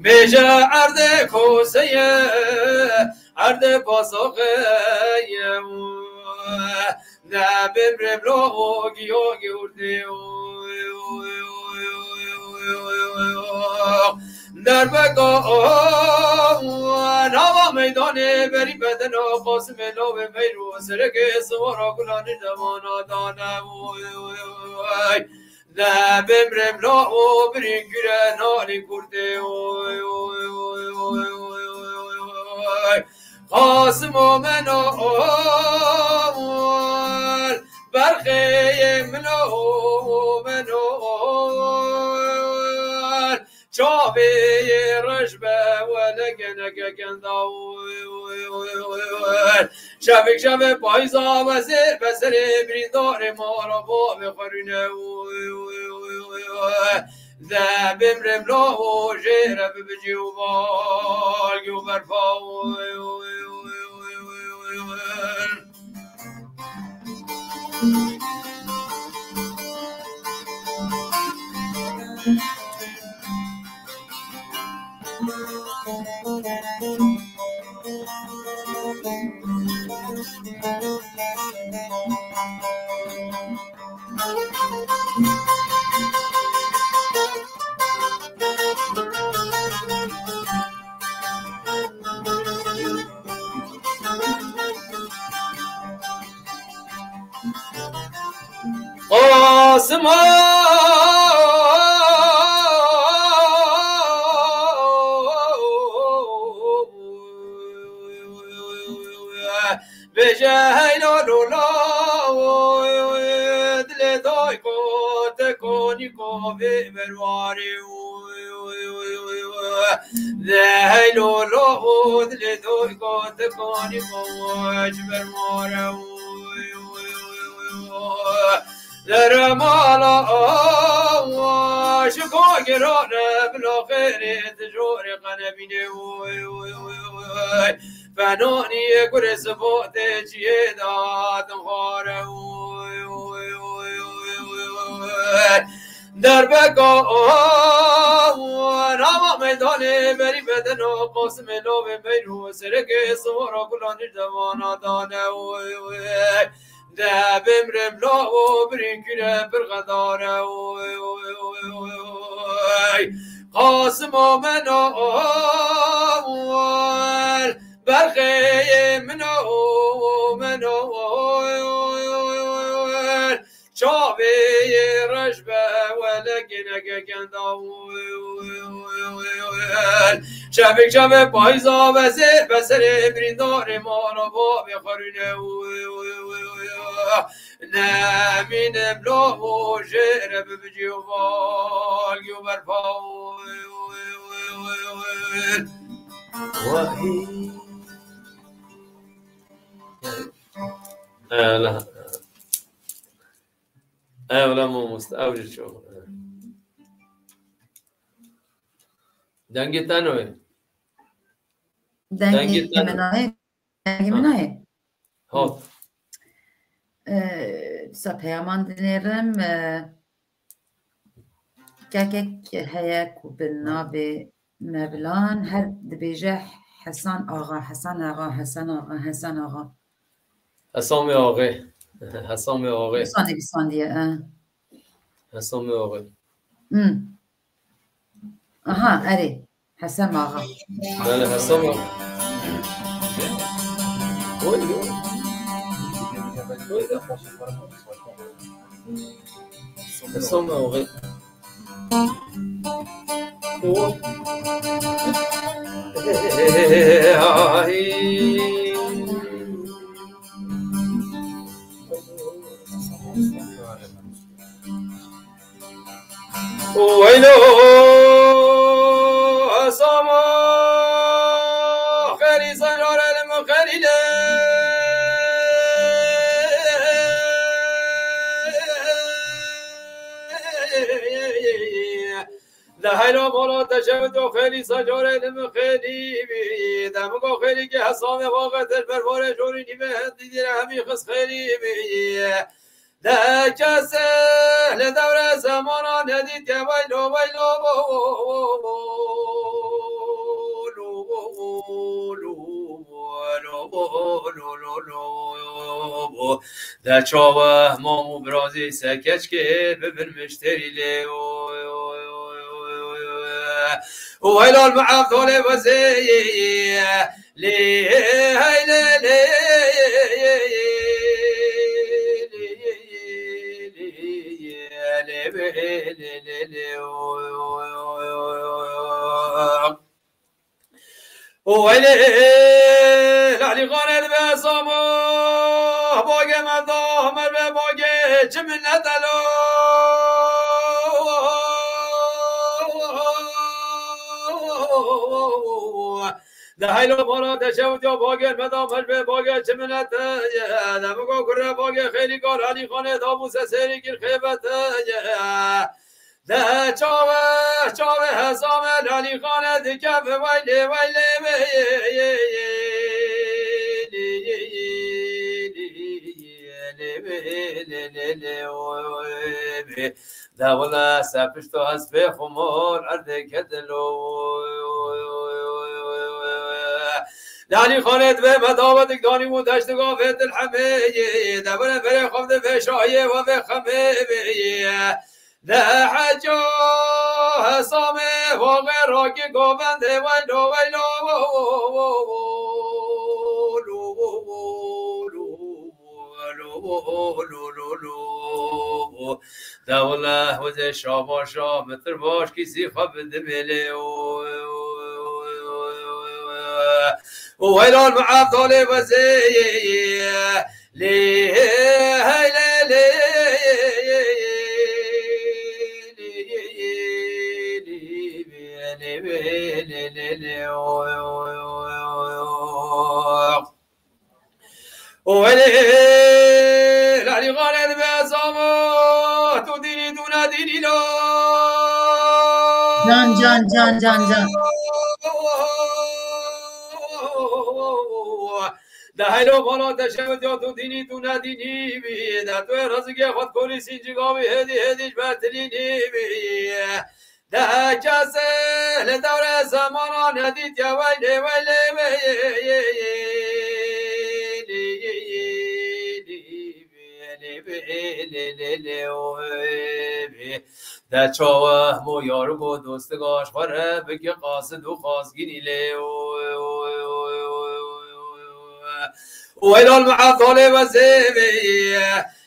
بجا عرض کوسه درد پاسخه نبیم ربلو گیو گیورده در بگاه نوا میدانه بری بدن و قاسم لو میرو سرک سوارا گلان جوانا دانه نبیم ربلو برین گره نالی کرده قاسم و منو برخی منو چاوی رشبه و لگنگ گندا شبک پایزا و زیر بسر بریندار مارا با بخورینه ذابم رملا و جیره ببجی و بالگی و برپا قاسم بجهل لولا دل دای کو تکونی کو به برواری ذهل لولا دل دای کو تکونی کو اجبر مارو در مالا شکو گرانه بلا خیر تجور قنبینه فنانی گرس بوت چیه دادم خاره در بگاه نما میدانه بری بدن و قاسم لو بیرو سرک سوارا گلانی جوانا دانه دبم رملا و برینگیره برغداره قاسم و منو برخی منو چاوی رشبه و لگنگ گندا شبک پایزا و زیر بسر بریندار مالا با بخورینه نمینم لو جره ببجی و بالگی و برپا لا لا مو مستأوجد شو دنگی تنوی دنگی منای ها سا پیامان دنیرم که هیا کو بالناب مبلان هر دبیجه حسن آقا حسن آقا حسن آقا حسن آقا حسام آقا حسام آقا حسان بیساندیه حسام آقا آها اری حسن آقا بله حسام آقا حسام آقا ويلو أسامة خيري صنور المخليل لهيلو مولا تشهد خيري صنور المخليل دمكو خيري كي حسام واقت البربار جوري نيمه ديدي همي خس خيري ده کسی لدور زمان ندید که ویلو در چاوه مامو برازی سکچ که ببن مشتری لی و هلال معبدال وزی لی هیلی ويلي لعلي غانر بسامو باقي مدام باقي جمن ندلو دهيلو بارا تشوت يا باقي مدام باقي جمن ندلو نمكو كره باقي خيري قار علي خانه دابوس سيري كير خيبت ده چاوه حسام لالی خانه دکف ویلی ده ولا سپشتو از به خمار ارده کدلو لالی خانه به مدابت دانی متشتگاه دل همه ده بره بره خفته به شایه و به خمه ده حجا حسام واقع را که گوونده ویلو دوله وزه شاباشا متر باش کسی خواب دمیله ویلال معبدال وزه لی لعلي غالد بسامو تديني دون ديني لو جان دهلو بالا تشهد یا تو دینی تو ندینی بی ده تو رزگی خود کولی سینجگاوی هدیش بطلینی بی ده کسه لدور زمان ندید یا ویلی ده چاوه مو یارو گو دوستگاش خوره بگی قاصد و خازگینی لی ويلال معطل وزيبي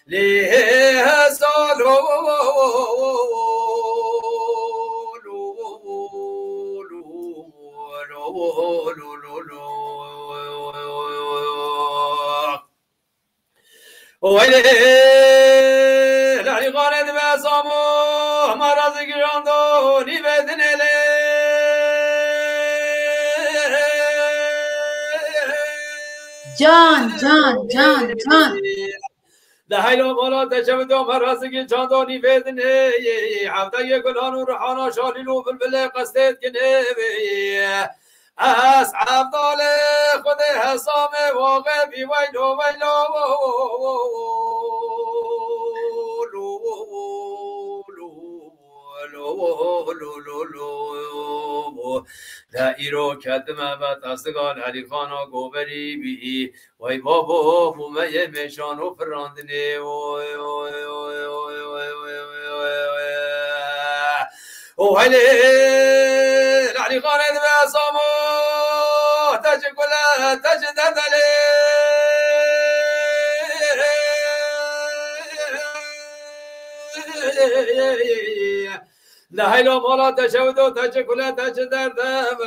ليه سالو ويلي لعلي غاند بسامو مرض گراندو نيبدن جان ده هیلو بالا تشب دو مراسکی چاندانی بدنه هفته گلان و رحانا شالیلو بلبل قصدت کنه از عبدال خود حسام واقع بی ویلو ده ایرو کدمه و تستگان علی خانا گوبری بی وی بابا بومه میشانو فراندنه او هلی علی خانه دمه سامو تاج کلا تاج ددله لهيلو مالا تشودو تاج كلا تاج دردم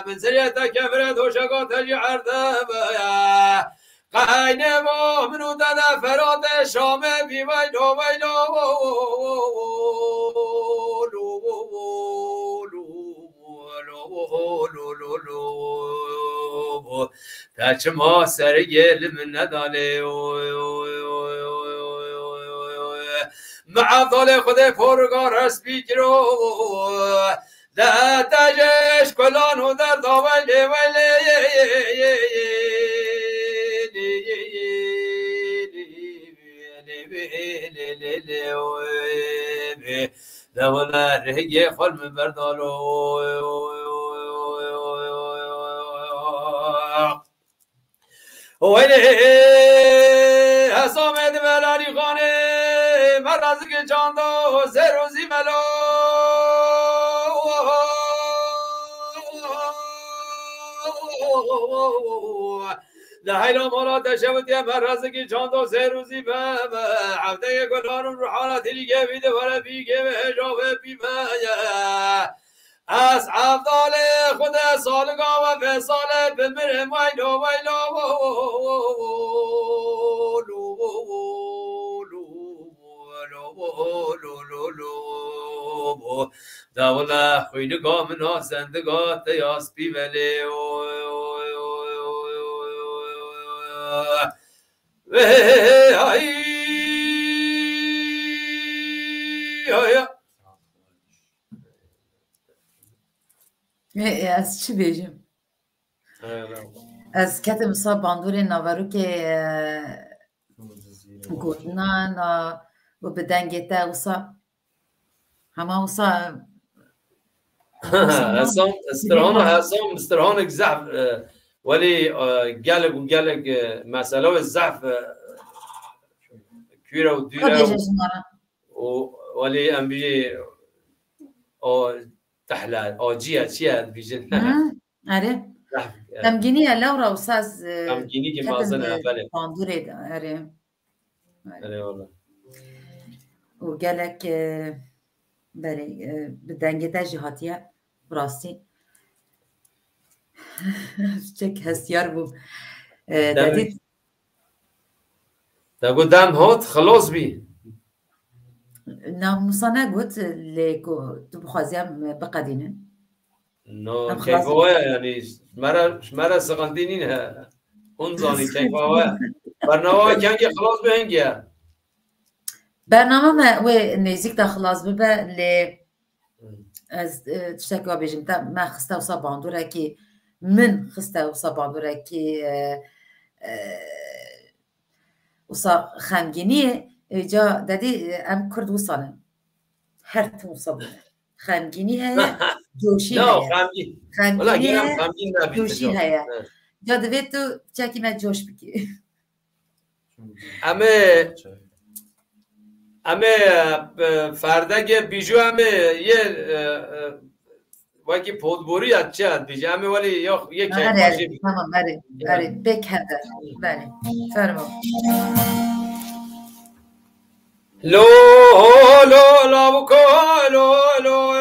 من سريتا كفرت وشقا تاج عردم قاينه و منو دادا فراد شام بي ويلو تاج ما سرگل من نداله معضل خود پرگار هست بیگرو ده تاجش کلان و در داولی دولا رهی خلم بردالو ویلی حسام ملاری خانه مرز که چاندو سه روزی ملو لحیلا مالا تشبتی مرز که چاندو سه روزی به هفته گلانون رو حالت لیگه بیده وره بیگه به هجابه بیمه از عبدال خود سالگاه و فساله بمره ویلو دوله خویلگاه منا زندگاه تیاس بی ولی از چی بیجیم؟ از کتم سا باندور نوارو که گوتنان و بدنگیته اوسا همه اوسا حسام استرهانك زعف ولي قالك وقالك مسألة الزعف كيرا وديرا ولي ام بي او تحلال او جيا شيا بيجن اره تمجيني لورا وساز تمجيني كما زنا بله باندوري اره والله وقالك بله بدنگیته جهاتیه براستی چک هستیار بو دادید تقول دام هات خلاص بي ناموسا نگوت لیکو تو بخوازیم بقدینه نو كيف هو يعني مرة سقندينينها انظري كيف هو برنامه كان خلاص بهنجي برنامه ما و نزیک تا خلاص ببه لی از تشتکا بیجم تا ما خسته و ساباندوره که من خسته و ساباندوره که وصا خمگینیه جا دادی ام کرد وصانم هر تو وصابونه خمگینی هیا جوشی هیا خمگینی جوشی هیا جا دوید تو چاکی من جوش بکی همه فردگه بیجو همه یه وقتی پودبوری از چه هست بیجو همه ولی یک بله تمام بله بکنده بله فرما لو لو لو بکو لو لو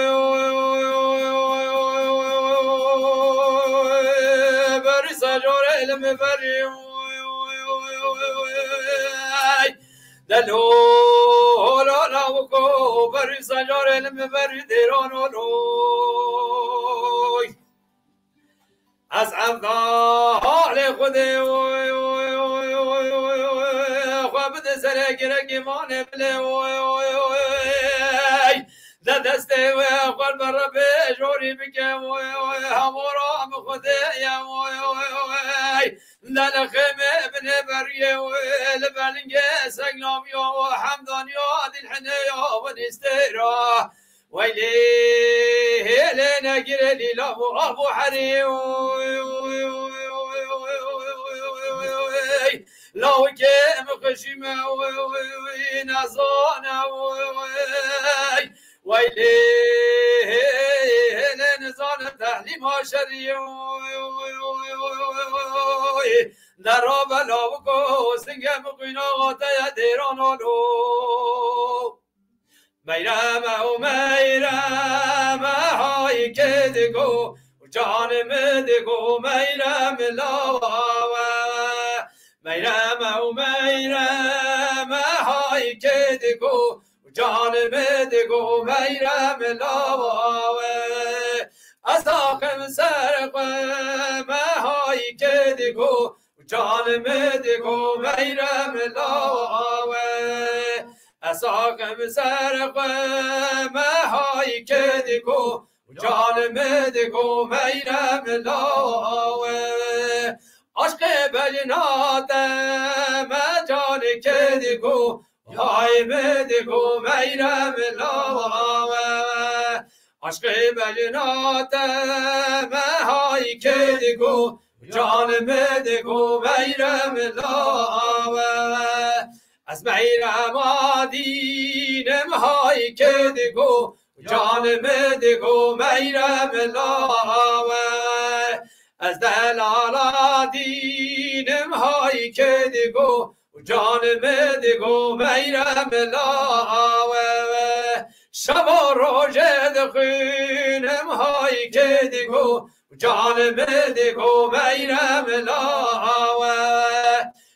بری سجاره علم بری دلو لا لا وكو بری سجاره علم بری دیران لوی از عبدال خود خوابد سر گرگ مان بله ده دسته و قلب رب جوری بکم همورام خود یم للخم ابن بریه و لبلنگ سگنام یا و حمدان یا دلحنه یا و نستیرا ویلی لنگیر لیلا و ابو حری لو كم خشمه نزانه ويلي لنزان تحليم شريع دراب لابكو سنگم قينا غطا ديران لو ميرم او ميرم هاي كدگو جان مدگو ميرم لاوا ميرم او ميرم هاي كدگو جان مدگو ميرم لاوا اساقم سرقم هاي كدگو جان مدگو ميرم لاوا اساقم سرقم هاي كدگو جان مدگو ميرم لاوا عشق بجناتم جان کدگو یای مدگو میرم لاوه عشق بجناتم های کدگو جانم دگو میرم لاوه از میرم آدینم های که دگو جانم دگو میرم لاوه از دلال آدینم های که دگو جانم دگو میرم لاوه شب و روز دخینم های که دگو جانم دگو میرم لاوه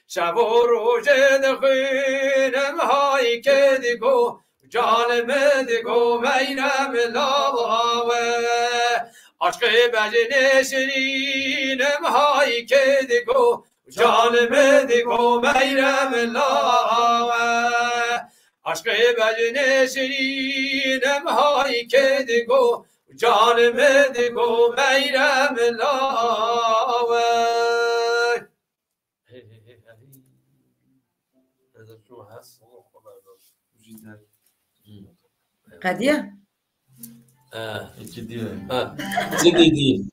شب و روز دخینم های که دگو جانم دگو میرم لاوه عشق بجن شیرینم های که دگو جانم دگو میرم لاوه عشق بجن شیرینم های که دگو جانم دگو میرم لاوه قدیه یکی دیگه چی دیدی؟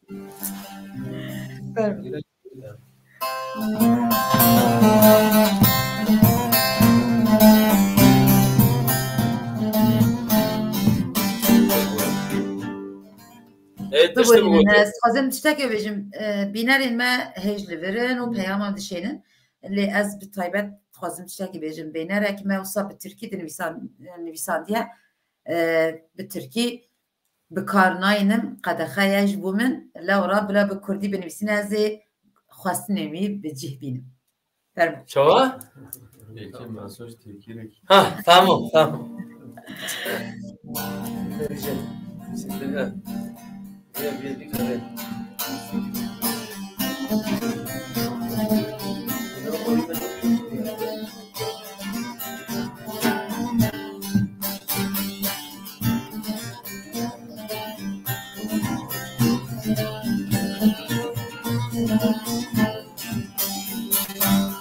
خازم تشتكي بيجم بينارين ما هيج لفرن وبيامام دشينن اللي از بطيبات خازم تشتكي بيجم بينارك ما وصاب بالتركي نويسان ديا بالتركي بكارناينم قد خياج بومن لو راب لا بكردي بنويسين هذي خواستنمي بجيه بينم شو؟ یکی مساج ترکی رکی ها تمام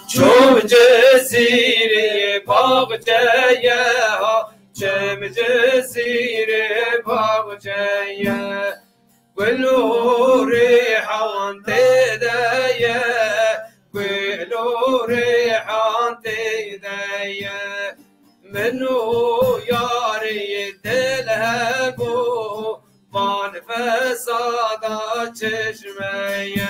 چوب جزیره باغچه ها چم جزیره باغچه گلو ریحان تیده گلو ریحان تیده منو یاری دل هبو بان فسادا چشمه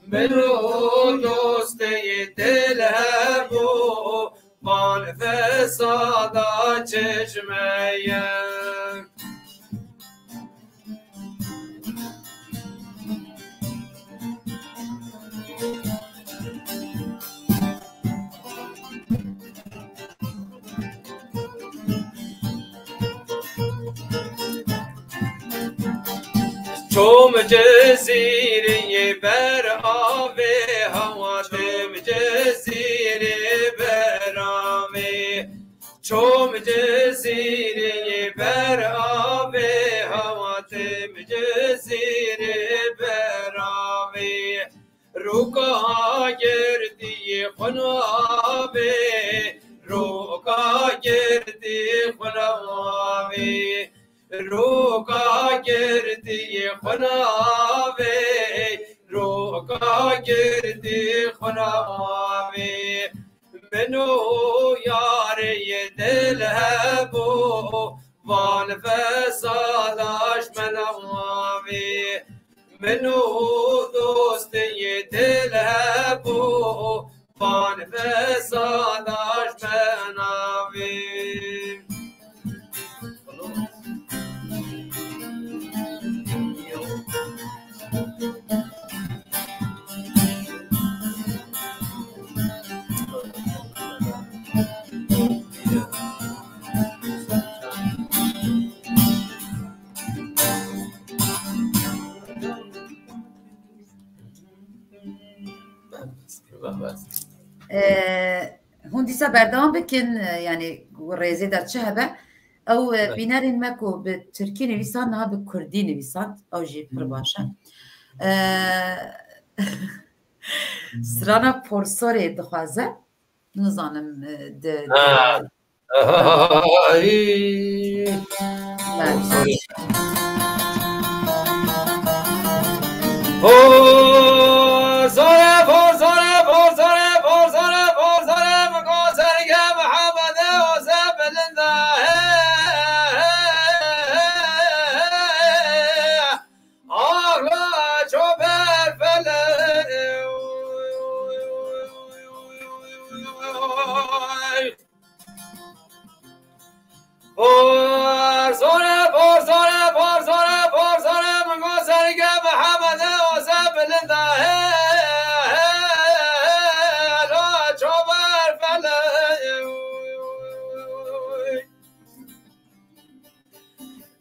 منو دوستی دل هبو بان فسادا چشمه چوم جزیره بر آوه هوا تم جزیره بر آوه چوم جزیره بر آوه هوا تم جزیره بر آوه روکا گردی خنوابه روکا گردی خنوابه روکا گردی خناوه روکا گردی خناوه منو یاری دل هبو وان فساداش منواوه منو دوستی دل هبو وان فساداش منواوه هون ديسا بردام بكن يعني ريزي در چهبه او بينارين ماكو بالتركي نويسان نها بالكردي نويسان او جي برباشا سرانا پورسوري دخوازه نظانم Oh من قصرك محمد وسب لله لا شبر فلا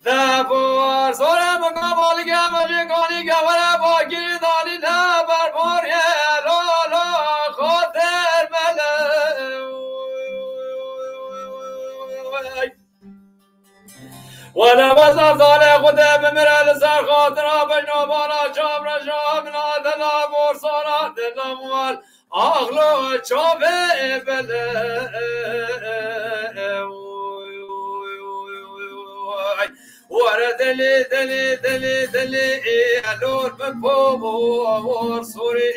دبور سر من قبالك مجيكوني قبل باقي دالي لا بربور يا لا خاطر بلا وانا بزر زال خدا بمر لسر خاطر بجنو بالا چاب رجا من دلا بور سارا دلا موال اغلو چاب بلا ورا دلي دلي دلي دلي الور بكبور سوري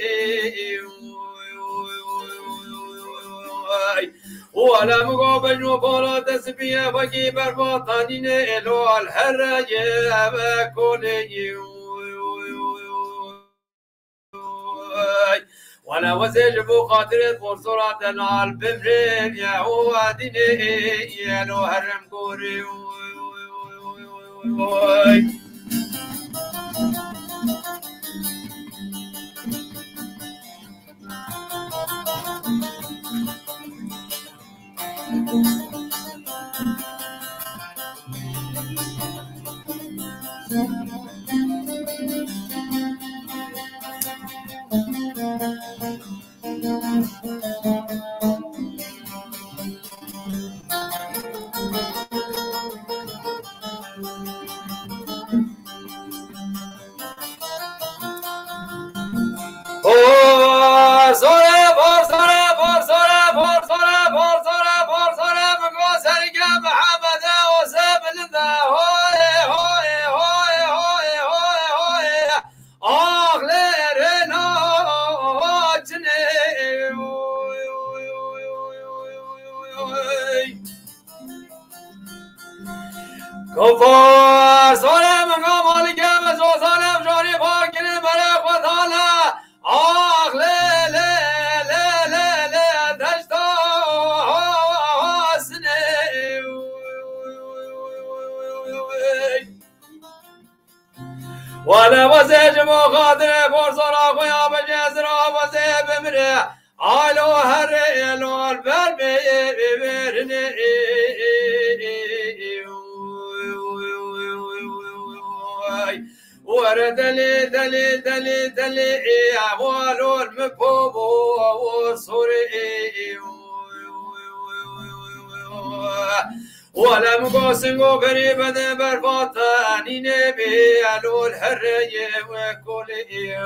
ولا مقابل وبلا تسبيح بقي برباطانين إلو الحرية بكوني ولا وزجبو خاطر فرصورة العال بمرين يا واديني يلو هرم كوري کفار سالم قمال گم زو سالم جاری پاکین برای خدالا آخ لی لی لی لی لی دشتا حسنه ولا وزه جمع خاطر فرصرا خویا بجزرا وزه بمره آلو هر ایلو البر بیرنه ورا دلي دلي دلي دلي عوالو المكوب وصوري ولا مقاسم وقريب ذا برفاتاني نبي علو الحرية وكولي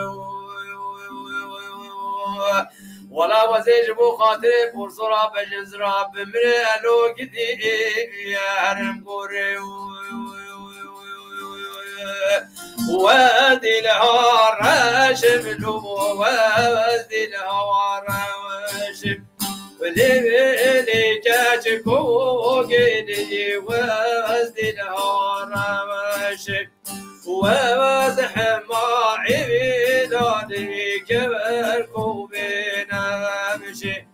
ولا وزيج بو خاطر فرصرا بجزرا بمرالو قدي يا هرم قوري وادي الهوار راشم وادي الهوار راشم ولي جاجك وقيدي وادي الهوار راشم ووازح ما عبيداني كبركو بينا مشي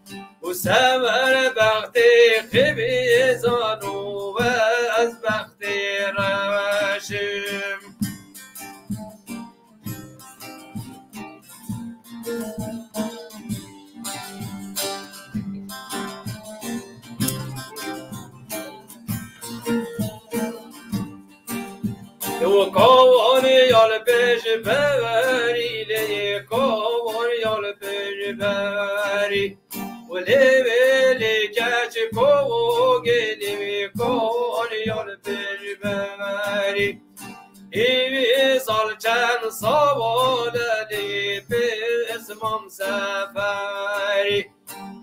وسمر بغتي خبيزان وواز بغتي راشم وكوني يالبش باري لي كوني يالبش باري ولي بلي كاش كوغلي كوني يالبش باري إيمي صالحان صوالي باسمم سفاري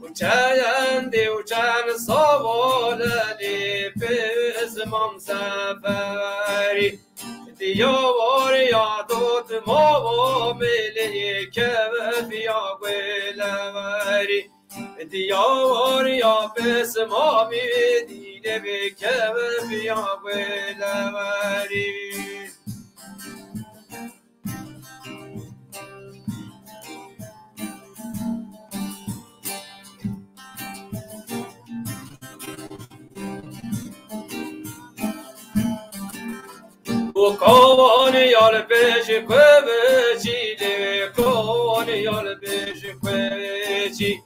وكان دي وكان صوالي باسمم سفاري ديوار يادوت ما ملي كيف يا قلماري ديوار يا بس ما مدين بكيف يا قلماري کون یال پیش کوچی دی کون یال پیش کوچی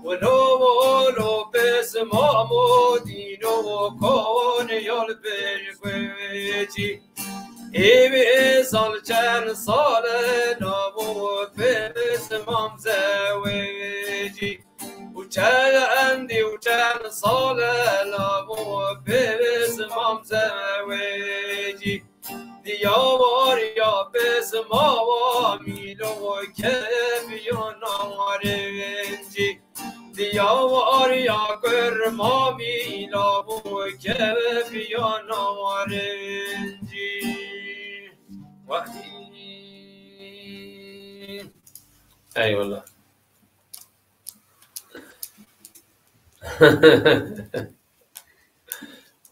ولو پس مامودینو کون یال پیش کوچی ایوی سال چند سال نامو پس مام زویجی و چند سال نامو پس مام زویجی دیواریا پس ماوا میلو که بیانا رنجی دیواریا کرما میلو که بیانا رنجی وقتی ای والله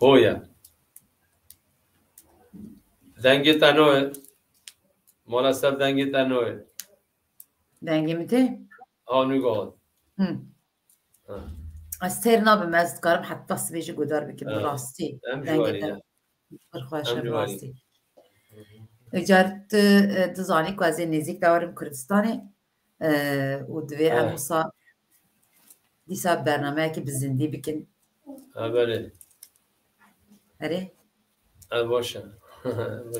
هویا دنگی تنوه مالا سب دنگی تنوه دنگی میته؟ نگاه از سیر نابم از کارم حتی سبیج گودار بکن راستی دنگی تنوه برخواهش راستی اجارت دزانی که از نزیک دارم کردستانی و دوی اموسا دیسا برنامه که بزندی بکن بله اره؟ باشه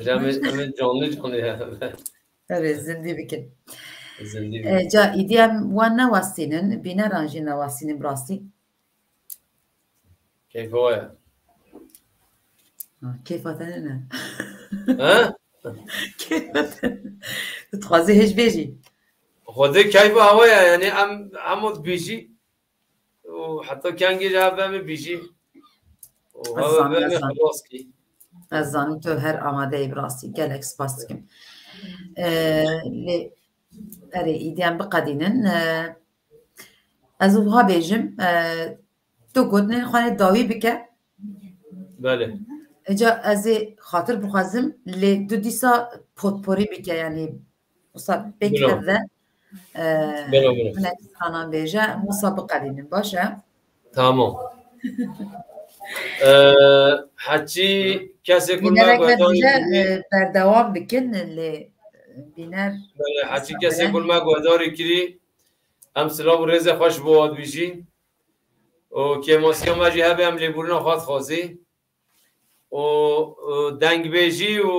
همه جانلی اره زندی بکن زندگی جا ایدیم وان نوستینن بینه رانجی نوستینن براستی کیف هویا کیفاتنه نه ها؟ کیفاتنه تخوازی هیچ بیجی خوده کیف هویا یعنی عمود بیشی و حتی کنگی جواب همه بیشی و هوا همه خلاص کی از زانو تو هر آماده ای براستی گلک سپاس کم اره ایدیم بقدینن از اوها بیجم تو گودنین خانه داوی بکه بله اجا از خاطر بخوازم لی دو دیسا پودپوری بکه یعنی مصاب بکرده من از خانم بیجه مسابقه دینیم باشه تمام حچی کسی کل بینر ما اگر گوداری بیجه بردوام بکن لی بینر بله حچی کسی کل ما گوداری کری هم سلام و رز خوش بود بیشی و که ماسیان مجی هبه هم لیبورنا خواد خوازی و دنگ بیجی و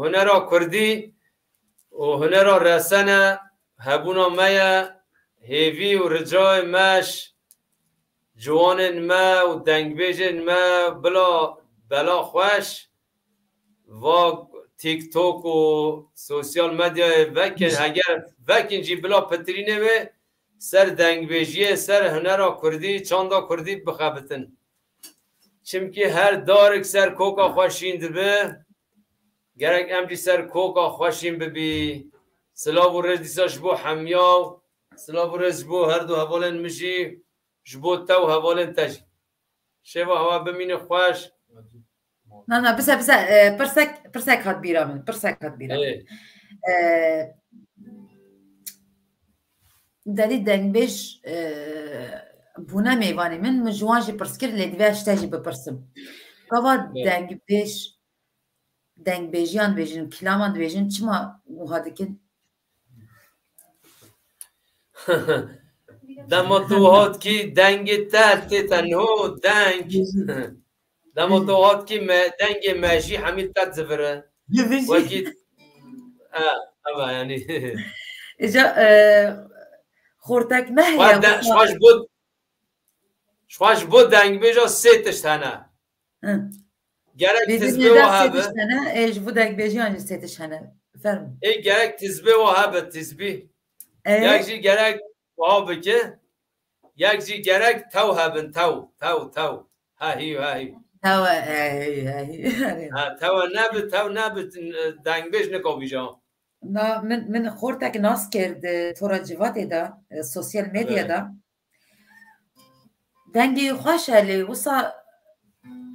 هنرا کردی و هنرا رسنه هبونا میا هیوی و رجای مش جوان ما و دنگ بیجن ما بلا خوش و تیک توک و سوسیال مدیا وکن اگر وکن جی بلا پترینه و سر دنگ بیجیه سر هنرا کردی چاندا کردی بخابتن چمکی هر دارک سر کوکا خوشین دبه گرک امجی سر کوکا خوشین ببی سلاو و رز دیساش بو حمیاو سلاو و رز بو هر دو حوالن مشی جبو تو حوالن تجی شبا هوا بمین خوش نه بس پرسک هات بیرامن پرسک هات بیرامن دادی دنگ بیش بونا میوانی من مجوانجی پرسکر لیدویش تاجی بپرسم کوا دنگ بیش دنگ بیجیان بیجین کلامان بیجین چما مهادکن دما تو هات کی دنگ تات تنهو دنگ دما تو هات کی دنگ ماشی حمید تات زفره وکی اما یعنی اجا خورتک مهیا شواش بود دنگ بیجا سیتش تنه گرک تزبه و هبه ایش بود دنگ بیجی آنجا سیتش هنه فرم ای گرک تزبه و هبه تزبه یک جی گرک و بکه یک جی گرک تو هبن تو ها هی تو نبت دنگ بیج نکو بیجا نه من خورتک ناس کرد تورا جوات دا سوسیال میدیا دا دنگی خوش هلی وصا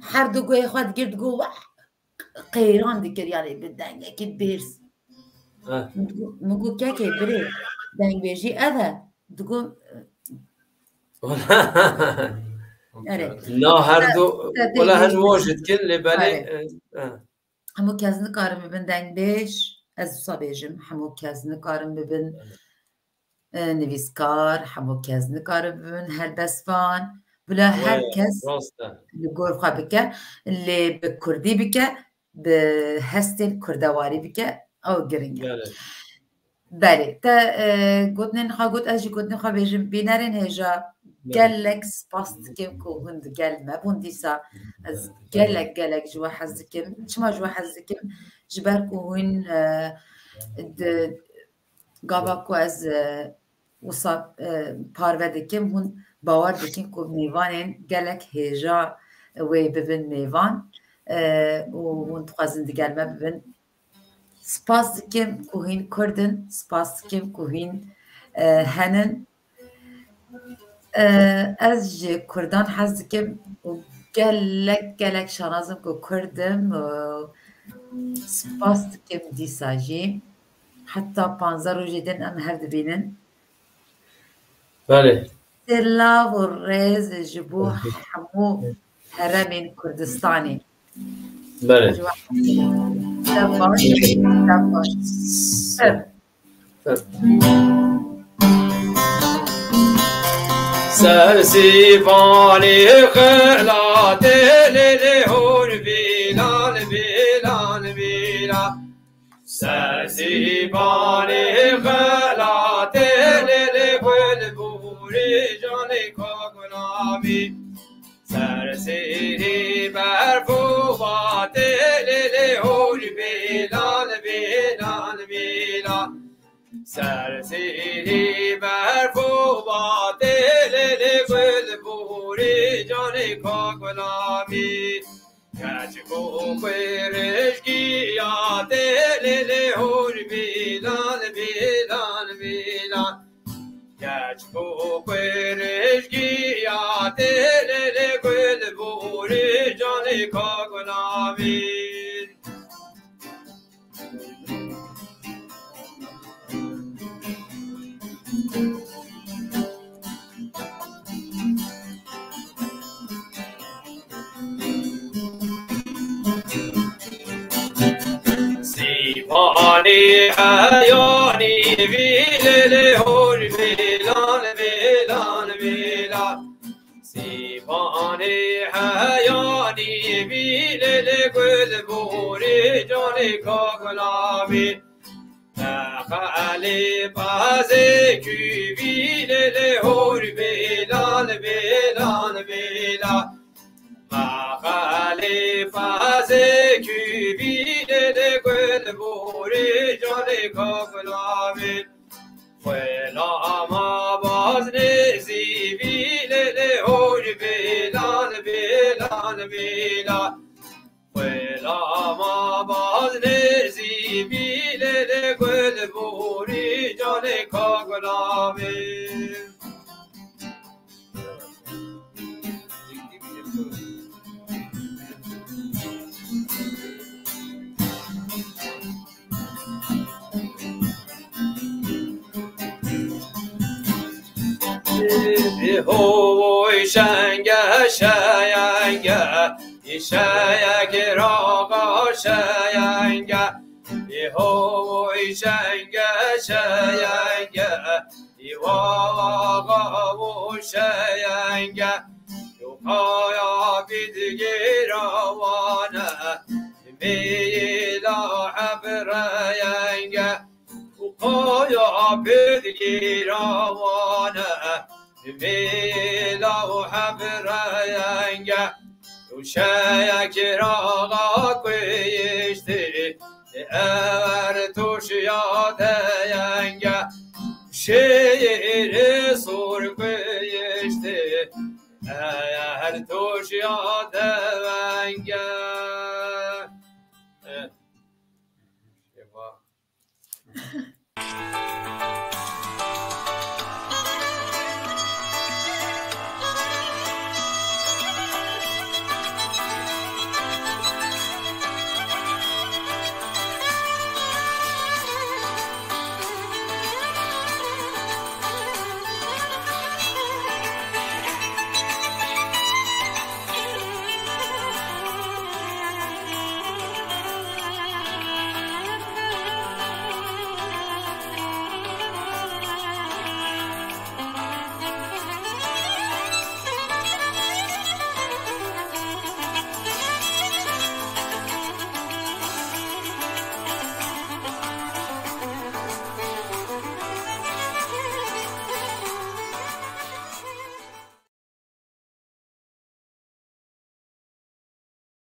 هر دو گوی خود گرد گو قیران دیگر یعنی به دنگی که بیرس مگو که بری دنگ بیجی اده دگو نه هر دو ولا هن واجد کن لبالي همو کس نکارم ببین دنگ بیش از وصا بیجم همو کس نکارم ببین نویسکار همو کس نکارم ببین هلبسفان بلا هر کس راسته لگور خواه بکه اللي بكردي بكه بهستن كردواري بكه او گرنگه بله بله تا گوتنین خواه گوت از جی گوتنین خواه بیجم بینرین هجا گلک سپاست کم که هند گل مبون دیسا از گلک جوا حزکم چما جوا حزکم جبر که هون گابا که از وصا پارو دکم هون باور دکم که میوانین گلک هجا وی ببین میوان و هون تخوازن دیگر ما ببین سپاس دکم که هین کردن سپاس دکم که هین هنن از جی کردان حز دکم و گلک شانازم که کردم و سپاس دکم دیسا جی حتی 15 روزی دن ام هر دبینن بله سلا و ریز جبو حمو هرمین کردستانی بله سرسیبانی خلات للهور بیلان بیلان بیلان سرسیبانی خلات للهور بوری جانی کاغنامی سرسیری برفوبات للهور بیلان بیلان بیلان سرسیری برفوبات للهور بوری جانی کاغنامی کچکو پیرشگیات للهور بیلان بیلان بیلان کچکو پیرشگیات للهور بوری جانی کاغنامی سیبانی حیانی للهور بیلان بیلان بیلان سیبانی حیانی للهور بوری جانی کاغنامی خالی بازی کوی للهور بیلان بیلان بیلان خالی بازی کوی للهور بوری جانی کاغنامی خلا ما باز نزیبی للهور بیلان بیلان بیلان خلا ما باز نزیبی للهور بوری جانی کاغنامی هوی شنگه شینگه شیک راقا شینگه هوی شنگه شینگه واقا و شینگه یوکایا بیدگی روانه میلا حبرینگه یوکایا بیدگی روانه میلا حبرینگه شیک راقا کویشتی ار توش یادینگه شیر سور کویشتی ار توش یادینگه